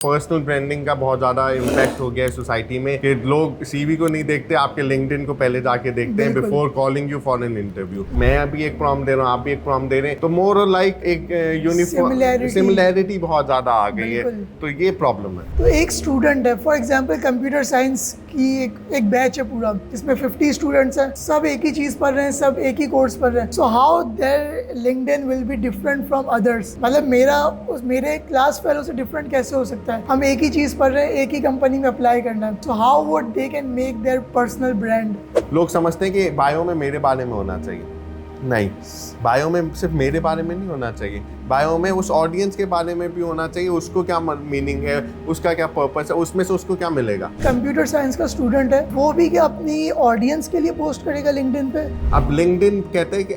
Personal branding का बहुत ज़्यादा इम्पैक्ट हो गया है सोसाइटी में कि लोग सीवी को नहीं देखते, आपके लिंक्डइन को पहले जाके देखते हैं before calling you for an interview. मैं अभी एक प्रॉम्प्ट दे रहा हूँ, आप भी एक प्रॉम्प्ट दे रहे हैं, तो मोर और लाइक एक यूनिफॉर्म सिमिलैरिटी बहुत ज़्यादा आ गई है, तो ये प्रॉब्लम है। तो एक स्टूडेंट है, फॉर एग्जांपल कंप्यूटर साइंस की एक बैच है पूरा, जिसमें 50 स्टूडेंट्स हैं, सब एक ही चीज़ पढ़ रहे हैं, सब एक ही कोर्स पढ़ रहे हैं। So how their LinkedIn will be different from others? मतलब मेरे क्लास फेलो से डिफरेंट कैसे हो सकता है? हम एक ही चीज़ पढ़ रहे हैं, एक ही कंपनी में अप्लाई करना है। So how would they can make their personal brand? लोग समझते हैं कि बायो में मेरे बारे में होना चाहिए, नहीं, बायो में सिर्फ मेरे बारे में नहीं होना चाहिए, बायो में उस ऑडियंस के बारे में भी होना चाहिए। उसको क्या मीनिंग है, उसका क्या पर्पस है, उसमें से उसको क्या मिलेगा। कंप्यूटर साइंस का स्टूडेंट है, वो भी क्या अपनी ऑडियंस के लिए पोस्ट करेगा लिंक्डइन पे? अब लिंक्डइन कहते हैं कि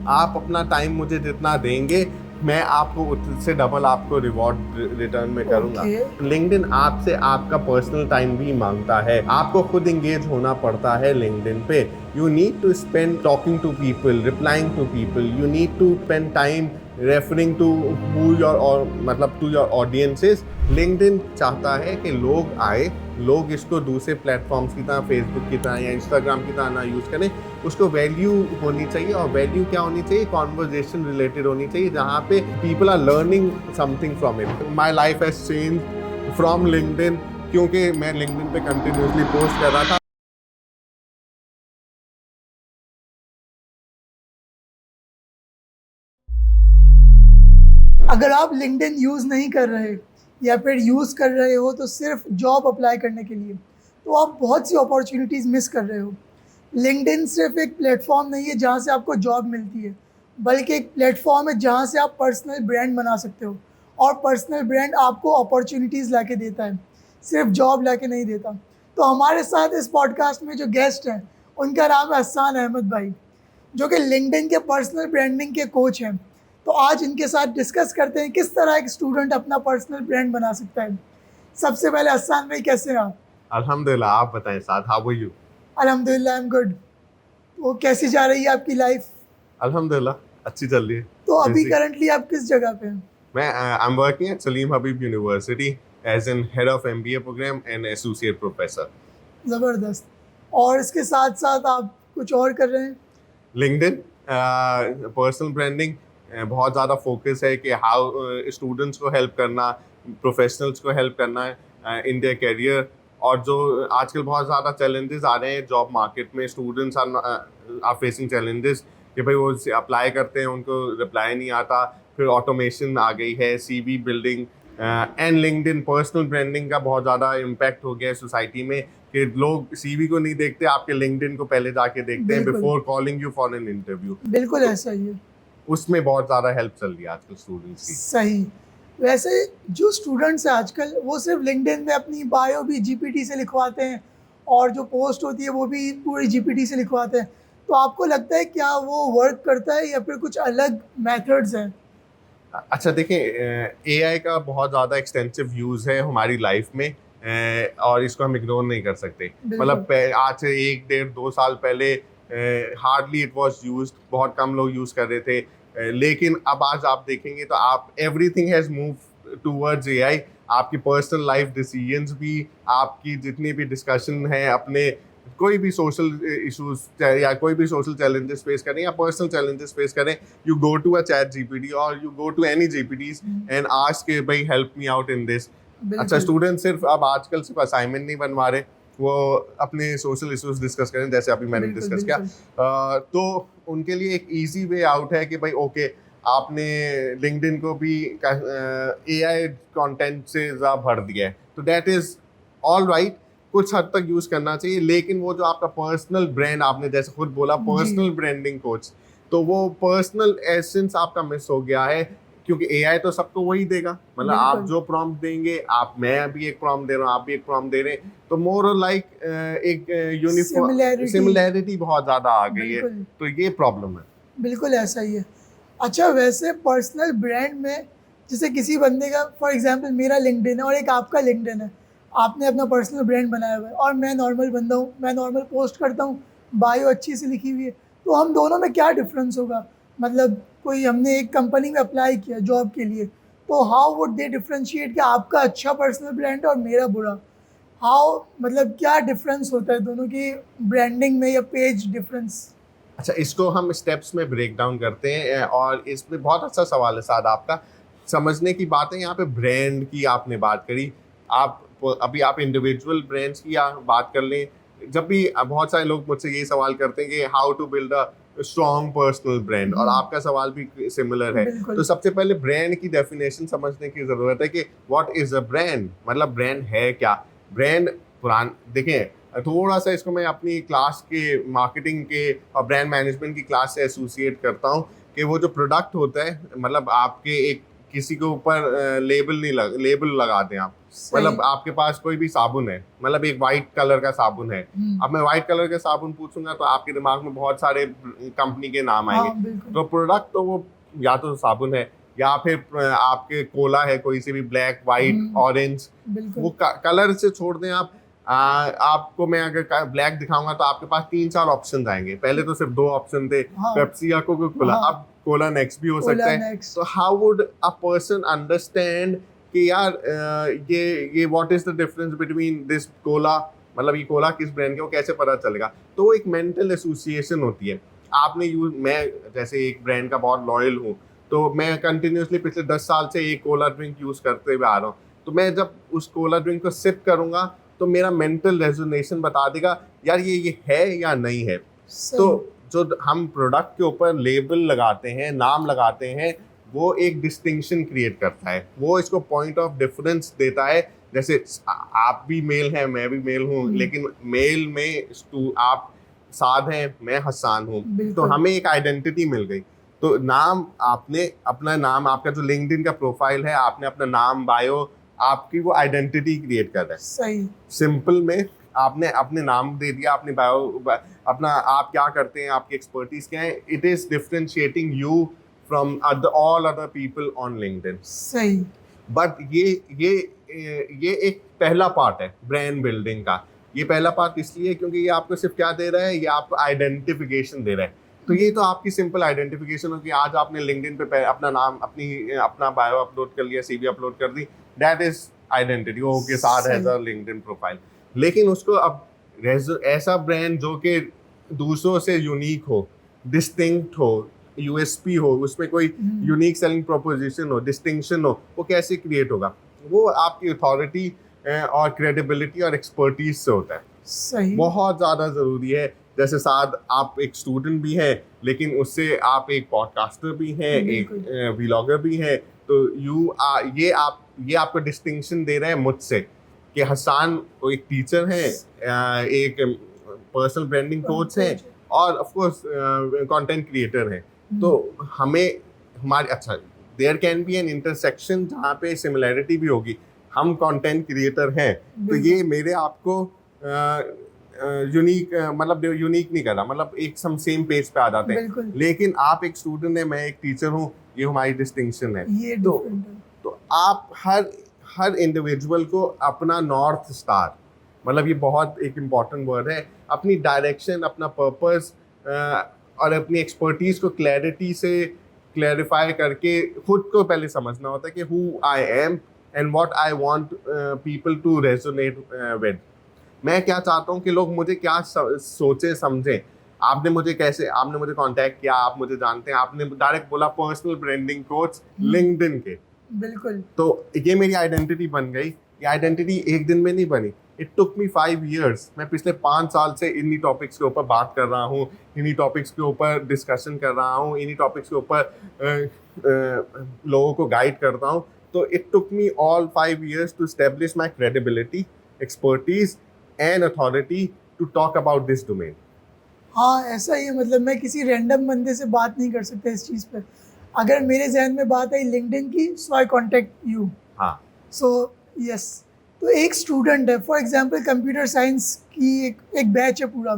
आप अपना टाइम मुझे जितना देंगे, मैं आपको उससे डबल आपको रिवॉर्ड रिटर्न में करूंगा। लिंक्डइन आपसे आपका पर्सनल टाइम भी मांगता है, आपको खुद एंगेज होना पड़ता है लिंक्डइन पे। You need to spend talking to people, replying to people, you need to spend time referring to to your audiences. LinkedIn चाहता है कि लोग आए, लोग इसको दूसरे प्लेटफॉर्म्स की तरह, फेसबुक की तरह या इंस्टाग्राम की तरह ना यूज़ करें। उसको वैल्यू होनी चाहिए, और वैल्यू क्या होनी चाहिए? कॉन्वर्जेशन रिलेटेड होनी चाहिए, जहाँ पे people are learning something from it. My life has change from LinkedIn, क्योंकि मैं लिंक्डइन पे कंटिन्यूसली पोस्ट कर रहा था। अगर आप लिंक्डइन यूज़ नहीं कर रहे या फिर यूज़ कर रहे हो तो सिर्फ जॉब अप्लाई करने के लिए, तो आप बहुत सी अपॉर्चुनिटीज़ मिस कर रहे हो। लिंक्डइन सिर्फ एक प्लेटफॉर्म नहीं है जहाँ से आपको जॉब मिलती है, बल्कि एक प्लेटफॉर्म है जहाँ से आप पर्सनल ब्रांड बना सकते हो। और पर्सनल ब्रांड आपको अपॉर्चुनिटीज़ ला के देता है, सिर्फ जॉब ला के नहीं देता। तो हमारे साथ इस पॉडकास्ट में जो गेस्ट हैं, उनका नाम है हसन अहमद भाई, जो कि लिंक्डइन के पर्सनल ब्रांडिंग के कोच हैं। तो आज इनके साथ डिस्कस करते हैं किस तरह एक स्टूडेंट अपना पर्सनल ब्रांड बना सकता है। सबसे पहले हसन भाई, कैसे हैं आप? अल्हम्दुलिल्लाह, आप बताएं साथ, हाउ आर यू? अल्हम्दुलिल्लाह, आई एम गुड। तो कैसी जा रही है आपकी लाइफ? अल्हम्दुलिल्लाह, अच्छी चल रही है। तो अभी करंटली आप किस जगह पे हैं? I am working at Salim Habib university as an head of MBA programme and associate professor. ज़बरदस्त। और इसके साथ साथ आप कुछ और कर रहे हैं? लिंक्डइन पर्सनल ब्रांडिंग बहुत ज़्यादा फोकस है कि हाउ स्टूडेंट्स को हेल्प करना, प्रोफेशनल्स को हेल्प करना इन देयर करियर। और जो आजकल बहुत ज़्यादा चैलेंजेस आ रहे हैं जॉब मार्केट में, स्टूडेंट्स आर फेसिंग चैलेंजेस कि भाई वो अप्लाई करते हैं, उनको रिप्लाई नहीं आता, फिर ऑटोमेशन आ गई है, CV building and LinkedIn personal branding का बहुत ज़्यादा इम्पैक्ट हो गया है सोसाइटी में कि लोग सीवी को नहीं देखते, आपके लिंक्डइन को पहले जाके देखते हैं before calling you for an interview. बिल्कुल ऐसा ही है, उसमें बहुत ज़्यादा हेल्प चल रही है आजकल स्टूडेंट्स की। सही। वैसे जो स्टूडेंट्स हैं आजकल, वो सिर्फ लिंक्डइन में अपनी बायो भी जीपीटी से लिखवाते हैं, और जो पोस्ट होती है वो भी पूरी जीपीटी से लिखवाते हैं। तो आपको लगता है क्या वो वर्क करता है या फिर कुछ अलग मेथड्स हैं? अच्छा देखिए, एआई का बहुत ज़्यादा एक्सटेंसिव यूज़ है हमारी लाइफ में, और इसको हम इग्नोर नहीं कर सकते। मतलब आज से 1, 1.5, 2 साल पहले हार्डली इट वाज यूज्ड, बहुत कम लोग यूज़ कर रहे थे, लेकिन अब आज आप देखेंगे तो आप everything has move towards AI. आपकी पर्सनल लाइफ डिसीजंस भी, आपकी जितनी भी डिस्कशन है, अपने कोई भी सोशल इश्यूज या कोई भी सोशल चैलेंजेस फेस करें या पर्सनल चैलेंजेस फेस करें, you go to a chat GPT और you go to any GPTs and ask के भाई help me out in this. अच्छा, स्टूडेंट सिर्फ अब आजकल सिर्फ असाइनमेंट नहीं बनवा रहे, वो अपने सोशल इश्यूज डिस्कस करें, जैसे अभी मैंने डिस्कस किया। तो उनके लिए एक ईजी वे आउट है कि भाई ओके, आपने लिंक्डइन को भी एआई कंटेंट से भर दिया है, तो दैट इज ऑल राइट, कुछ हद तक यूज करना चाहिए। लेकिन वो जो आपका पर्सनल ब्रांड, आपने जैसे खुद बोला पर्सनल ब्रांडिंग कोच, तो वो पर्सनल एसेंस आपका मिस हो गया है, क्योंकि एआई तो सबको वही देगा। मतलब आप जो प्रॉम्प्ट देंगे, मैं अभी एक प्रॉम्प्ट दे रहा हूँ, आप भी एक प्रॉम्प्ट दे रहे हैं, तो मोर और लाइक एक यूनिफॉर्म सिमिलैरिटी बहुत ज्यादा आ गई है, तो ये प्रॉब्लम है। बिल्कुल ऐसा ही है। अच्छा, वैसे पर्सनल ब्रांड में जैसे किसी बंदे का, फॉर एग्जांपल मेरा लिंक्डइन है और एक आपका लिंक्डइन है, आपने अपना पर्सनल ब्रांड बनाया हुआ है और मैं नॉर्मल बंदा हूँ, मैं नॉर्मल पोस्ट करता हूँ, बायो अच्छी सी लिखी हुई है, तो हम दोनों में क्या डिफरेंस होगा? मतलब कोई हमने एक कंपनी में अप्लाई किया जॉब के लिए, तो हाउ वुड दे डिफरेंशिएट कि आपका अच्छा पर्सनल ब्रांड और मेरा बुरा? हाउ, मतलब क्या डिफरेंस होता है दोनों की ब्रांडिंग में या पेज डिफरेंस? अच्छा, इसको हम स्टेप्स में ब्रेक डाउन करते हैं और इसमें बहुत अच्छा सवाल है साद आपका। समझने की बात है यहाँ पे, ब्रांड की आपने बात करी, आप अभी आप इंडिविजुअल ब्रांड्स की बात कर लें। जब भी बहुत सारे लोग मुझसे यही सवाल करते हैं कि how to build a strong personal brand, और आपका सवाल भी सिमिलर है। बिल्कुल। तो सबसे पहले ब्रांड की डेफिनेशन समझने की ज़रूरत है कि व्हाट इज़ अ ब्रांड, मतलब ब्रांड है क्या। ब्रांड देखें, थोड़ा सा इसको मैं अपनी क्लास के मार्केटिंग के और ब्रांड मैनेजमेंट की क्लास से एसोसिएट करता हूँ कि वो जो प्रोडक्ट होता है, मतलब आपके एक किसी के ऊपर लेबल लगा दें आप, मतलब आपके पास कोई भी साबुन है, मतलब एक वाइट कलर का साबुन है। अब मैं वाइट कलर का साबुन पूछूंगा तो आपके दिमाग में बहुत सारे कंपनी के नाम आएंगे। तो प्रोडक्ट तो वो या तो साबुन है या फिर आपके कोला है, कोई से भी ब्लैक, वाइट, ऑरेंज, वो कलर से छोड़ दें आप। आपको मैं अगर ब्लैक दिखाऊंगा तो आपके पास 3-4 ऑप्शन आएंगे। पहले तो सिर्फ 2 ऑप्शन थे, पेप्सी या कोका कोला, अब कोला नेक्स्ट भी हो सकता है। तो how would a person understand कि यार ये what is the difference between this Cola, मतलब ये कोला किस ब्रांड का, वो कैसे पता चलेगा? तो एक मेंटल एसोसिएशन होती है। मैं जैसे एक ब्रांड का बहुत लॉयल हूँ, तो मैं कंटिन्यूसली पिछले 10 साल से एक कोला ड्रिंक यूज करते हुए आ रहा हूँ। तो मैं जब उस कोला ड्रिंक को सिप करूंगा तो मेरा मेंटल रेजोनेशन बता देगा यार ये है या नहीं है। तो जो हम प्रोडक्ट के ऊपर लेबल लगाते हैं, नाम लगाते हैं, वो एक डिस्टिंक्शन क्रिएट करता है, वो इसको पॉइंट ऑफ डिफरेंस देता है। जैसे आप भी मेल हैं, मैं भी मेल हूँ, लेकिन मेल में आप साद हैं, मैं हसान हूँ, तो हमें एक आइडेंटिटी मिल गई। तो नाम, आपने अपना नाम, आपका जो लिंक्डइन का प्रोफाइल है, आपने अपना नाम, बायो, आपकी वो आइडेंटिटी क्रिएट कर रहा है। सही सिंपल में आपने अपने नाम दे दिया, अपने बायो, अपना आप क्या करते हैं, आपकी एक्सपर्टीज क्या है, it is differentiating you from all other people on LinkedIn. सही। बट ये एक पहला पार्ट है ब्रांड बिल्डिंग का। ये पहला पार्ट इसलिए क्योंकि ये आपको सिर्फ क्या दे रहा है, ये आपको आइडेंटिफिकेशन दे रहा है। तो ये तो आपकी सिंपल आइडेंटिफिकेशन होगी। आज आपने लिंक्डइन पे अपना नाम, अपना बायो अपलोड कर लिया, सीवी अपलोड कर दी, दैट इज आइडेंटिटी, वो के साथ हैज अ लिंक्डइन प्रोफाइल। लेकिन उसको अब ऐसा ब्रांड जो कि दूसरों से यूनिक हो, डिस्टिंक्ट हो, यूएसपी हो, उसमें कोई यूनिक सेलिंग प्रोपोजिशन हो, डिस्टिंक्शन हो, वो कैसे क्रिएट होगा? वो आपकी अथॉरिटी और क्रेडिबिलिटी और एक्सपर्टीज से होता है। सही। बहुत ज़्यादा ज़रूरी है। जैसे साथ आप एक स्टूडेंट भी हैं, लेकिन उससे आप एक पॉडकास्टर भी हैं, एक व्लॉगर भी हैं। तो ये आपको डिस्टिंक्शन दे रहे हैं मुझसे कि हसान एक टीचर है, एक पर्सनल ब्रांडिंग कोच है, और ऑफ कोर्स कंटेंट क्रिएटर है। तो हमें हमारे अच्छा, there can be an intersection जहाँ पे सिमिलैरिटी भी होगी। हम कंटेंट क्रिएटर हैं, तो ये मेरे आपको यूनिक, मतलब यूनिक नहीं कर रहा, मतलब एक सेम पेज पे आ जाते हैं। लेकिन आप एक स्टूडेंट है, मैं एक टीचर हूँ, ये हमारी डिस्टिंक्शन है। तो आप हर इंडिविजुअल को अपना नॉर्थ स्टार, मतलब ये बहुत एक इम्पॉर्टेंट वर्ड है, अपनी डायरेक्शन, अपना पर्पस और अपनी एक्सपर्टीज को क्लैरिटी से क्लैरिफाई करके खुद को पहले समझना होता है कि who I am and what I want people to resonate with. मैं क्या चाहता हूँ कि लोग मुझे क्या सोचे समझें। आपने मुझे कांटेक्ट किया, आप मुझे जानते हैं, आपने डायरेक्ट बोला पर्सनल ब्रांडिंग कोच लिंक्डइन के। बिल्कुल। तो ये मेरी आइडेंटिटी बन गई। ये आइडेंटिटी एक दिन में नहीं बनी, इट टुक मी 5 years। मैं पिछले 5 साल से इन्हीं टॉपिक्स के ऊपर बात कर रहा हूँ, इन्हीं टॉपिक्स के ऊपर डिस्कशन कर रहा हूँ, इन्हीं टॉपिक्स के ऊपर लोगों को गाइड करता हूँ। तो it took me all 5 years to establish my credibility, expertise and authority to talk about this domain. हाँ, ऐसा ही है। मतलब मैं किसी रैंडम बंदे से बात नहीं कर सकता इस चीज़ पर। अगर मेरे जहन में बात आई लिंक्डइन की, सो आई कॉन्टेक्ट यू। हाँ। So yes. तो एक स्टूडेंट है, फॉर एग्जांपल कंप्यूटर साइंस की एक बैच है पूरा,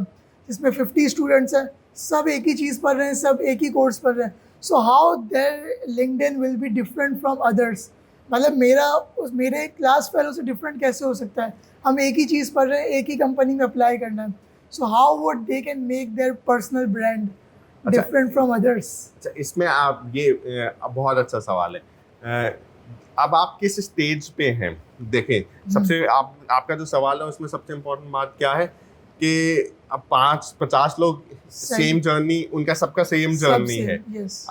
जिसमें 50 स्टूडेंट्स हैं, सब एक ही चीज़ पढ़ रहे हैं, सब एक ही कोर्स पढ़ रहे हैं। So how their LinkedIn will be different from others? मतलब मेरे क्लास फेलो से डिफरेंट कैसे हो सकता है? हम एक ही चीज़ पढ़ रहे हैं, एक ही कंपनी में अप्लाई करना है। So how would they can make their personal brand different from others? अच्छा, इसमें आप ये बहुत अच्छा सवाल है। अब आप किस स्टेज पे हैं देखें। सबसे आपका जो सवाल है उसमें सबसे इम्पोर्टेंट बात क्या है कि अब 50 लोग सेम जर्नी, उनका सबका सेम जर्नी है।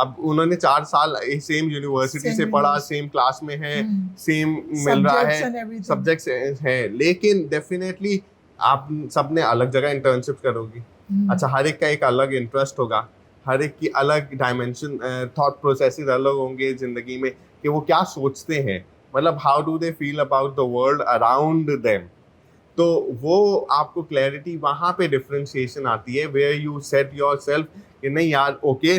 अब उन्होंने 4 साल सेम यूनिवर्सिटी से पढ़ा, सेम क्लास में है, सेम मिल रहा है, सब्जेक्ट्स है, लेकिन डेफिनेटली आप सबने अलग जगह इंटर्नशिप करोगी। अच्छा, हर एक का एक अलग इंटरेस्ट होगा, हर एक की अलग डायमेंशन, थॉट प्रोसेसेस अलग होंगे जिंदगी में कि वो क्या सोचते हैं, मतलब how do they feel about the world around them. तो वो आपको क्लैरिटी वहाँ पे डिफरेंशिएशन आती है where you set your self कि नहीं यार ओके,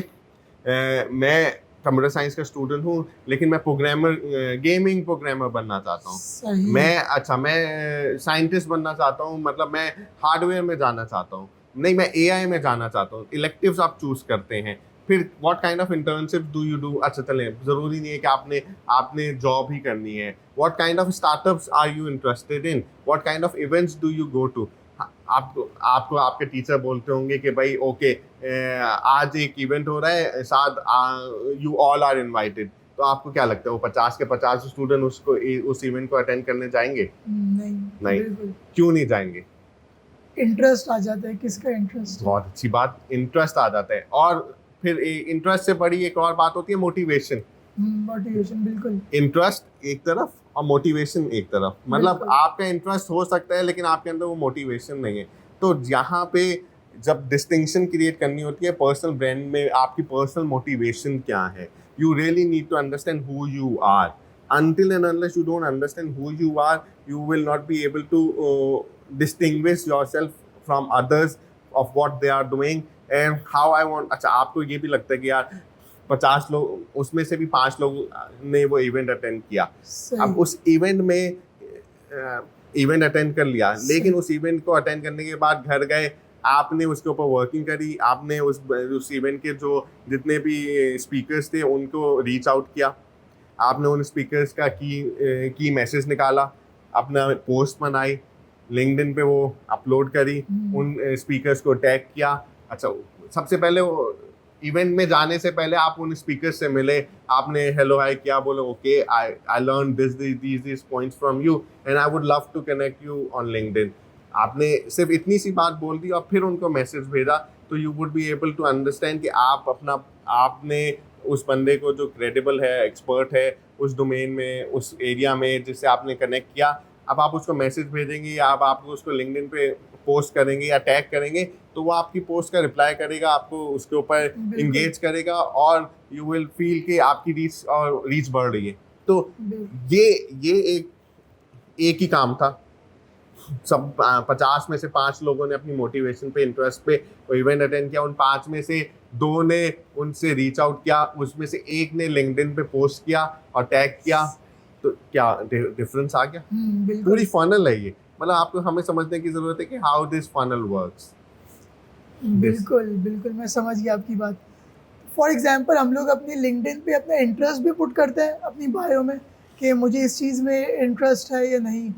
मैं कंप्यूटर साइंस का स्टूडेंट हूँ लेकिन मैं प्रोग्रामर, गेमिंग प्रोग्रामर बनना चाहता हूँ। मैं साइंटिस्ट बनना चाहता हूँ, मतलब मैं हार्डवेयर में जाना चाहता हूँ, नहीं मैं एआई में जाना चाहता हूँ। इलेक्टिव्स आप चूज करते हैं, फिर what kind of internship do you do. अच्छा चलें, ज़रूरी नहीं है कि आपने जॉब ही करनी है। What kind of startups are you interested in, what kind of events do you go to. आपको आपके टीचर बोलते होंगे कि भाई ओके, आज एक इवेंट हो रहा है, साथ यू ऑल आर इनवाइटेड, तो आपको क्या लगता है वो 50 के 50 स्टूडेंट उस इवेंट को अटेंड करने जाएंगे? नहीं। क्यों नहीं जाएंगे? इंटरेस्ट आ जाता है। किसका इंटरेस्ट? बहुत अच्छी बात, इंटरेस्ट आ जाता है। और फिर इंटरेस्ट से बड़ी एक और बात होती है मोटिवेशन। बिल्कुल। इंटरेस्ट एक तरफ और मोटिवेशन एक तरफ, मतलब आपका इंटरेस्ट हो सकता है लेकिन आपके अंदर वो मोटिवेशन नहीं है। तो यहाँ पे जब डिस्टिंक्शन क्रिएट करनी होती है पर्सनल ब्रांड में, आपकी पर्सनल मोटिवेशन क्या है, you really need to understand who you are. Until and unless you don't understand who you are, you will not be able to distinguish yourself from others of what they are doing and how I want। अच्छा, आपको ये भी लगता है कि यार 50 लोग, उसमें से भी 5 लोग ने वो इवेंट अटेंड किया। अब उस इवेंट में इवेंट अटेंड कर लिया, लेकिन उस इवेंट को अटेंड करने के बाद घर गए, आपने उसके ऊपर वर्किंग करी, आपने उस इवेंट के जो जितने भी स्पीकर्स थे उनको रीच आउट किया, आपने उन स्पीकर्स का की मैसेज निकाला, अपना पोस्ट बनाई, लिंक्डइन पे वो अपलोड करी, उन स्पीकर्स को टैग किया। अच्छा, सबसे पहले इवेंट में जाने से पहले आप उन स्पीकर्स से मिले, आपने हेलो हाय किया, बोलो okay I learn this points from you and I would love to connect you on LinkedIn. आपने सिर्फ इतनी सी बात बोल दी और फिर उनको मैसेज भेजा, तो you would be able to understand कि आपने उस बंदे को जो क्रेडिबल है, एक्सपर्ट है उस डोमेन में, उस एरिया में जिससे आपने कनेक्ट किया, अब आप उसको मैसेज भेजेंगे या आप उसको लिंक्डइन पे पोस्ट करेंगे या टैग करेंगे, तो वो आपकी पोस्ट का रिप्लाई करेगा, आपको उसके ऊपर इंगेज करेगा और यू विल फील कि आपकी रीच बढ़ रही है। तो ये एक ही काम था। सब 50 में से 5 लोगों ने अपनी मोटिवेशन पे, इंटरेस्ट पे वो इवेंट अटेंड किया। उन 5 में से 2 ने उनसे रीच आउट किया, उसमें से 1 ने लिंक्डइन पे पोस्ट किया और टैग किया, तो क्या डिफरेंस आ गया? पूरी फनल है ये, मतलब आपको हमें समझने की जरूरत है कि हाउ दिस फनल वर्क्स। बिल्कुल मैं समझ गया आपकी बात। फॉर एग्जांपल हम लोग अपने लिंक्डइन पे अपना इंटरेस्ट भी पुट करते हैं अपनी बायो में कि मुझे इस चीज़ में इंटरेस्ट है या नहीं।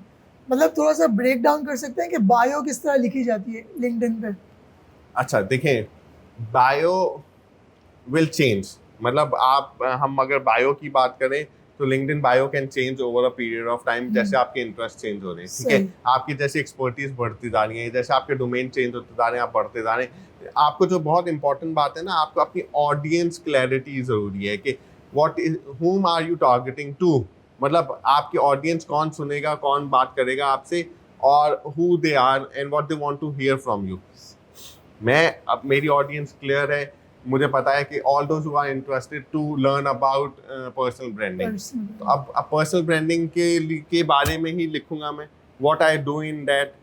मतलब थोड़ा सा ब्रेक डाउन कर सकते हैं कि बायो किस तरह लिखी जाती है लिंक्डइन पे? अच्छा देखें, बायो विल चेंज, मतलब हम अगर बायो की बात करें तो LinkedIn bio can change over a period of time, जैसे आपके इंटरेस्ट चेंज हो रहे हैं, ठीक है, आपकी जैसे एक्सपर्टीज बढ़ती जा रही है, जैसे आपके डोमेन चेंज होते जा रहे हैं, आप बढ़ते जा रहे हैं। आपको जो बहुत इंपॉर्टेंट बात है ना, आपको अपनी ऑडियंस क्लैरिटी जरूरी है कि whom are you targeting to, मतलब आपकी ऑडियंस कौन सुनेगा, कौन बात करेगा आपसे, और who they are and what they want to hear from you। अब मेरी ऑडियंस क्लियर है, मुझे पता है कि all those who are interested to learn about personal branding, तो अब पर्सनल ब्रांडिंग के बारे में ही लिखूंगा मैं, what I do in that,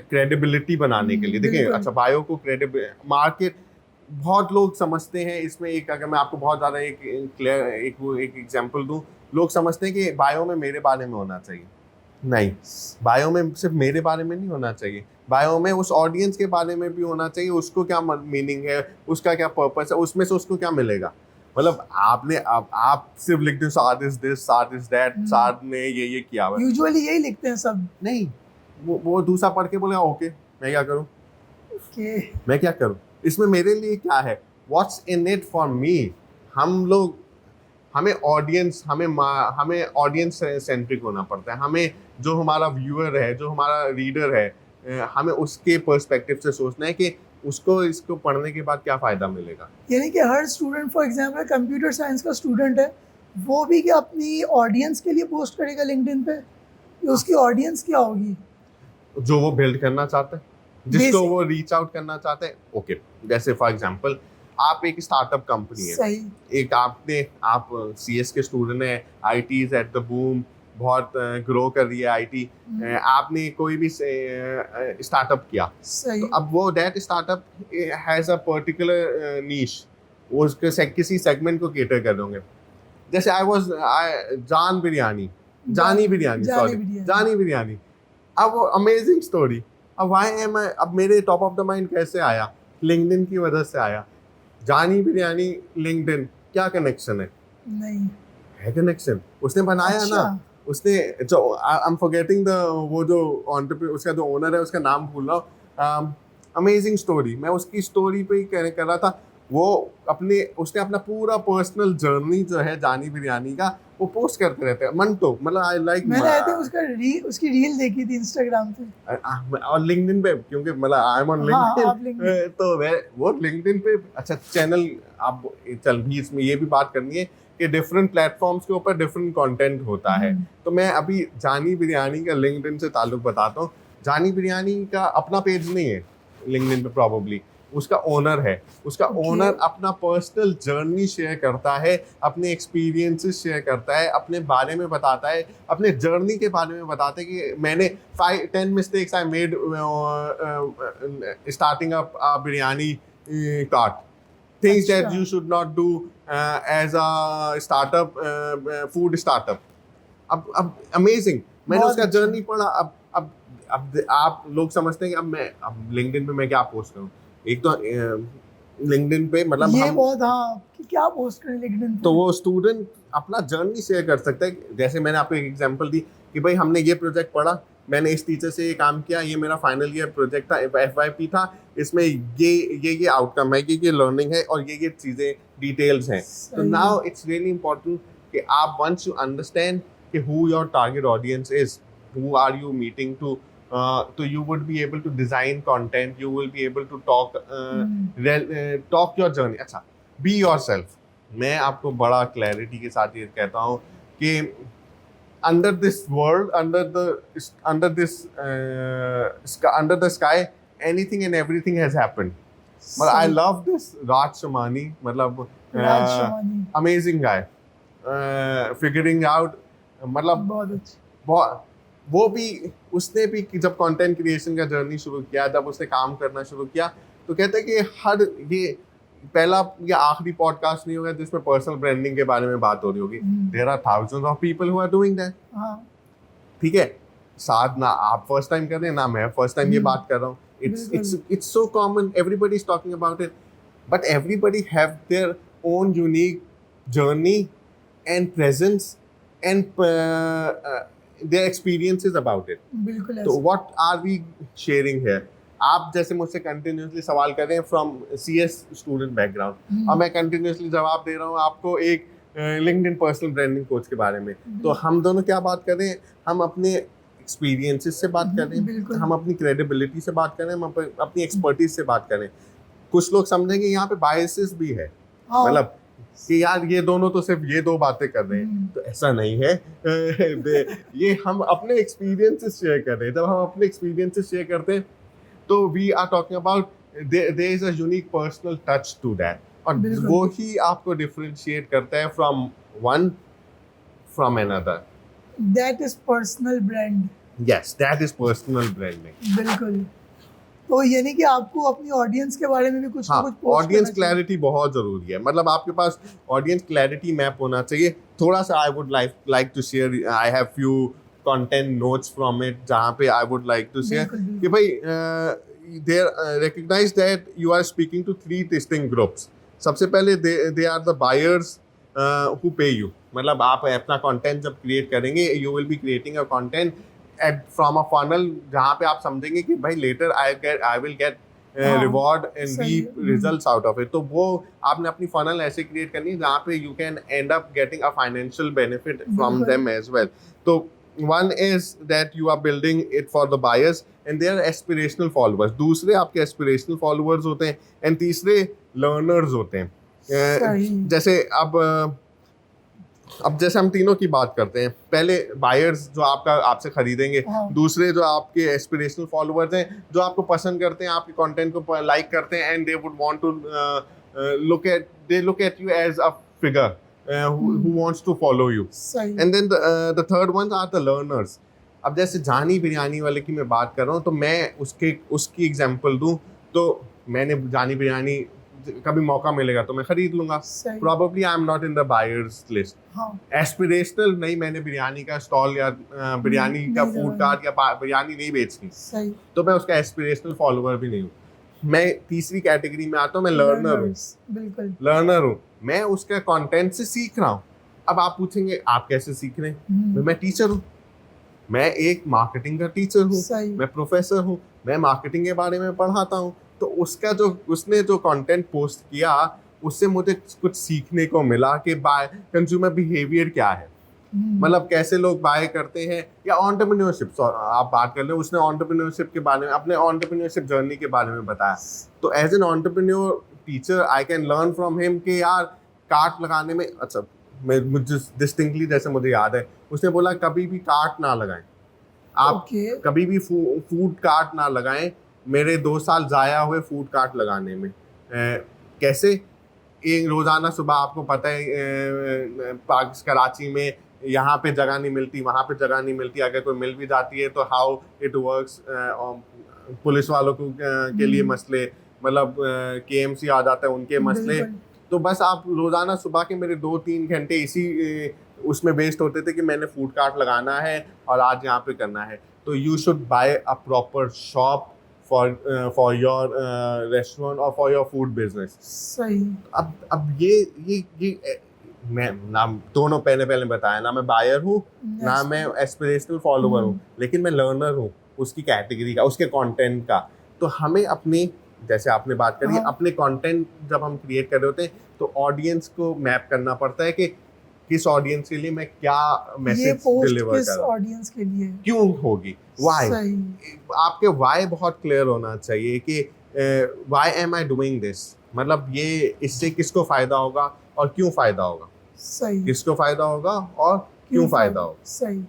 credibility बनाने के लिए। देखिए, अच्छा बायो को मार्केट बहुत लोग समझते हैं इसमें, अगर मैं आपको बहुत ज़्यादा एक एग्जांपल दूं, लोग समझते हैं कि बायो में मेरे बारे में होना चाहिए। नहीं, बायो में सिर्फ मेरे बारे में नहीं होना चाहिए, बायो में उस ऑडियंस के बारे में भी होना चाहिए, उसको क्या मीनिंग है, उसका क्या पर्पस है, उसमें से उसको क्या मिलेगा। मतलब आप सिर्फ लिखते हो Saad is this, Saad is that, Saad ने ये किया हुआ है, यूजुअली यही लिखते हैं सब। नहीं, वो दूसरा पढ़ के बोलेगा ओके मैं क्या करूँ, मैं क्या करूँ, इसमें मेरे लिए क्या है, what's in it for me. हमें ऑडियंस सेंट्रिक होना पड़ता है। हमें जो हमारा व्यूअर है, जो हमारा रीडर है, हमें उसके पर्सपेक्टिव से सोचना है कि उसको इसको पढ़ने के बाद क्या फ़ायदा मिलेगा। यानी कि हर student, for example computer science का स्टूडेंट है, वो भी क्या अपनी ऑडियंस के लिए पोस्ट करेगा लिंक्डइन पे? उसकी ऑडियंस क्या होगी? जो वो बिल्ड करना चाहता है, जिसको Basic. वो रीच आउट करना चाहते हैं। ओके, जैसे फॉर एग्जांपल आप एक स्टार्टअप कंपनी है, सही। एक आप सीएस के स्टूडेंट हैं, IT is at the boom, बहुत ग्रो कर रही है आईटी। आपने कोई भी स्टार्टअप किया, सही। तो अब वो that startup has a particular नीश, वो उसके किसी सेगमेंट को केटर कर दोगे। जैसे जानी बिरयानी, जानी बिरयानी। अब वो अमेजिंग स्टोरी, अब अब मेरे टॉप ऑफ द माइंड कैसे आया? लिंक्डइन की वजह से आया। जानी बिरयानी, लिंक्डइन, क्या कनेक्शन है? नहीं है कनेक्शन, उसने बनाया अच्छा। ना, उसने जो आई एम फॉरगेटिंग द वो जो उसका जो ओनर है उसका नाम भूल रहा हूँ। अमेजिंग स्टोरी, मैं उसकी स्टोरी पे ही कर रहा था। वो उसने अपना पूरा पर्सनल जर्नी जो है जानी बिरयानी का वो पोस्ट करते रहते हैं। मंटो, मतलब आई लाइक, मैंने आई थिंक उसकी रील देखी थी इंस्टाग्राम पे और लिंक्डइन पे, क्योंकि मतलब आई एम ऑन लिंक्डइन, तो वो लिंक्डइन पे अच्छा चैनल। आप चल भी इसमें ये भी बात करनी है कि डिफरेंट प्लेटफॉर्म्स के ऊपर डिफरेंट कंटेंट होता है। तो मैं अभी जानी बिरयानी का लिंक्डइन से ताल्लुक बताता हूँ। जानी बिरयानी का अपना पेज नहीं है लिंक्डइन पे, प्रॉब्ली उसका ओनर है। उसका ओनर अपना पर्सनल जर्नी शेयर करता है, अपने एक्सपीरियंसेस शेयर करता है, अपने बारे में बताता है, अपने जर्नी के बारे में बताता है कि मैंने 10 mistakes I made starting up biryani cart, things that you should not do as a startup, food startup. अब अमेजिंग, मैंने उसका जर्नी पढ़ा। अब आप लोग समझते हैं कि अब लिंक्डइन पे मैं क्या पोस्ट करूँ? एक तो लिंक्डइन पे मतलब ये बहुत, हाँ, कि क्या पोस्ट करें लिंक्डइन पे? तो वो स्टूडेंट अपना जर्नी शेयर कर सकता है। जैसे मैंने आपको एक एग्जांपल दी कि भाई हमने ये प्रोजेक्ट पढ़ा, मैंने इस टीचर से ये काम किया, ये मेरा फाइनल ईयर प्रोजेक्ट था, FYP था, इसमें ये आउटकम है, ये लर्निंग है और ये चीज़ें डिटेल्स हैं। तो नाउ इट्स रियली इम्पोर्टेंट कि आप वंस यू अंडरस्टैंड कि who your target audience is, who are you meeting to, so you would be able to design content, you will be able to talk your journey। अच्छा, be yourself। मैं आपको बड़ा clarity के साथ ये कहता हूँ कि under this world, under the sky, anything and everything has happened। मतलब I love this Raj Shamani, मतलब amazing guy, figuring out, मतलब बहुत वो भी, उसने भी जब कंटेंट क्रिएशन का जर्नी शुरू किया, जब उसने काम करना शुरू किया, तो कहते हैं कि ये पहला या आखिरी पॉडकास्ट नहीं होगा जिसमें पर्सनल ब्रांडिंग के बारे में बात हो रही होगी। There are thousands of people who are doing that. ठीक है, साथ ना आप फर्स्ट टाइम कर रहे हैं ना मैं फर्स्ट टाइम ये बात कर रहा हूँ। It's so common, everybody is talking about it, but everybody have their own unique journey and presence and their experiences about it। बिल्कुल। तो what are we sharing here? आप जैसे मुझसे कंटिन्यूसली सवाल कर रहे हैं फ्रॉम CS स्टूडेंट बैकग्राउंड, और मैं कंटिन्यूसली जवाब दे रहा हूँ आपको एक लिंक्डइन पर्सनल ब्रांडिंग कोच के बारे में। तो हम दोनों क्या बात कर रहे हैं? हम अपने एक्सपीरियंसेस से बात कर रहे हैं, हम अपनी क्रेडिबिलिटी से बात कर रहे हैं, हम अपनी एक्सपर्टीज से बात कर रहे हैं। कुछ लोग समझेंगे यहाँ पे बायसेस भी है, मतलब कि यार ये दोनों तो सिर्फ ये दो बातें कर रहे हैं, तो ऐसा नहीं है। ये हम अपने एक्सपीरियंसेस शेयर कर रहे हैं। जब हम अपने एक्सपीरियंसेस शेयर करते हैं तो we are talking about there is a unique personal touch to that, और वो ही आपको डिफरेंशिएट करता है from one from another. That is personal brand. Yes, that is personal branding. बिल्कुल। तो यानी कि आपको अपनी ऑडियंस के बारे में भी कुछ ना कुछ पोस्ट ऑडियंस क्लैरिटी बहुत जरूरी है। मतलब आपके पास ऑडियंस क्लैरिटी मैप होना चाहिए थोड़ा सा। I would like to share, I have few content notes from it, जहाँ पे I would like to share कि भाई there recognise that you are speaking to 3 distinct groups. सबसे पहले they are the buyers who pay you, मतलब आप अपना content जब क्रिएट करेंगे, you will be creating a content from a funnel जहाँ पे आप समझेंगे कि भाई later I will get reward and सही reap results out of it. तो वो आपने अपनी फनल ऐसे क्रिएट करनी है जहाँ पे you can end up getting a financial benefit from बिल्कुल। Them as well. तो one is that you are building it for the buyers and they are aspirational followers, दूसरे आपके aspirational followers होते हैं, and तीसरे learners होते हैं। सही। जैसे अब जैसे हम तीनों की बात करते हैं, पहले बायर्स जो आपसे खरीदेंगे, हाँ। दूसरे जो आपके एस्पिरेशनल फॉलोअर्स हैं जो आपको पसंद करते हैं, आपके कंटेंट को लाइक करते हैं, and they would want to look at you as a figure who wants to follow you, सही। and then the third ones are the learners। अब जैसे जानी बिरयानी वाले की मैं बात कर रहा हूँ, तो मैं उसकी एग्जांपल दूं तो मैंने जानी बिरयानी कभी मौका मिलेगा तो मैं खरीद लूंगा। सही। Probably I am not in the buyers list। हाँ। एस्पिरेशनल नहीं, मैंने बिरयानी का स्टॉल या बिरयानी का नहीं फूड लगाना। कार्ट या बिरयानी नहीं बेचनी, सही। तो मैं उसका एस्पिरेशनल फॉलोअर भी नहीं हूँ। मैं तीसरी कैटेगरी में आता हूँ, मैं लर्नर हूँ। Learners, बिल्कुल। लर्नर हूँ, मैं उसका कंटेंट से सीख रहा हूँ। अब आप पूछेंगे आप कैसे सीख रहे हैं? मैं टीचर हूँ, मैं एक मार्केटिंग का टीचर हूँ, सही। मैं प्रोफेसर हूँ, मैं मार्केटिंग के बारे में पढ़ाता हूँ। तो उसने जो कंटेंट पोस्ट किया, उससे मुझे कुछ सीखने को मिला कि बाय कंज्यूमर बिहेवियर क्या है, मतलब कैसे लोग बाय करते हैं, या एंटरप्रेन्योरशिप आप बात कर रहे हो, उसने एंटरप्रेन्योरशिप के बारे में, अपने एंटरप्रेन्योरशिप जर्नी के बारे में बताया। तो as an entrepreneur teacher I can learn from him कि यार कार्ट लगाने में, अच्छा मुझे डिस्टिंक्टली जैसे मुझे याद है, उसने बोला कभी भी कार्ट ना लगाएं आप, कभी भी फूड कार्ट ना लगाएं। मेरे 2 साल ज़ाया हुए फूड कार्ट लगाने में। कैसे? एक रोज़ाना सुबह आपको पता है कराची में यहाँ पे जगह नहीं मिलती, वहाँ पे जगह नहीं मिलती, अगर कोई मिल भी जाती है तो हाउ इट वर्क्स, पुलिस वालों के लिए मसले, मतलब KMC आ जाता है उनके मसले। तो बस आप रोज़ाना सुबह के मेरे 2-3 घंटे इसी उसमें वेस्ट होते थे कि मैंने फूड कार्ट लगाना है और आज यहाँ पे करना है। तो you should buy a proper shop for your restaurant और फॉर योर फूड बिजनेस। सही। अब ये मैं ना दोनों पहले बताया ना, मैं बायर हूँ ना मैं एस्पिरेशनल फॉलोअर हूँ, लेकिन मैं लर्नर हूँ उसकी कैटेगरी का, उसके कंटेंट का। तो हमें अपने, जैसे आपने बात करी, अपने कंटेंट जब हम क्रिएट कर रहे होते हैं तो ऑडियंस को मैप करना पड़ता है कि किस ऑडियंस के लिए मैं क्या मैसेज डिलीवर कर रहा हूं, ऑडियंस के लिए क्यों होगी, व्हाई। आपके व्हाई बहुत क्लियर होना चाहिए कि why am I doing this, मतलब ये इससे किसको फायदा होगा और क्यों फायदा होगा। सही। किसको फायदा होगा और क्यों फायदा होगा। सही।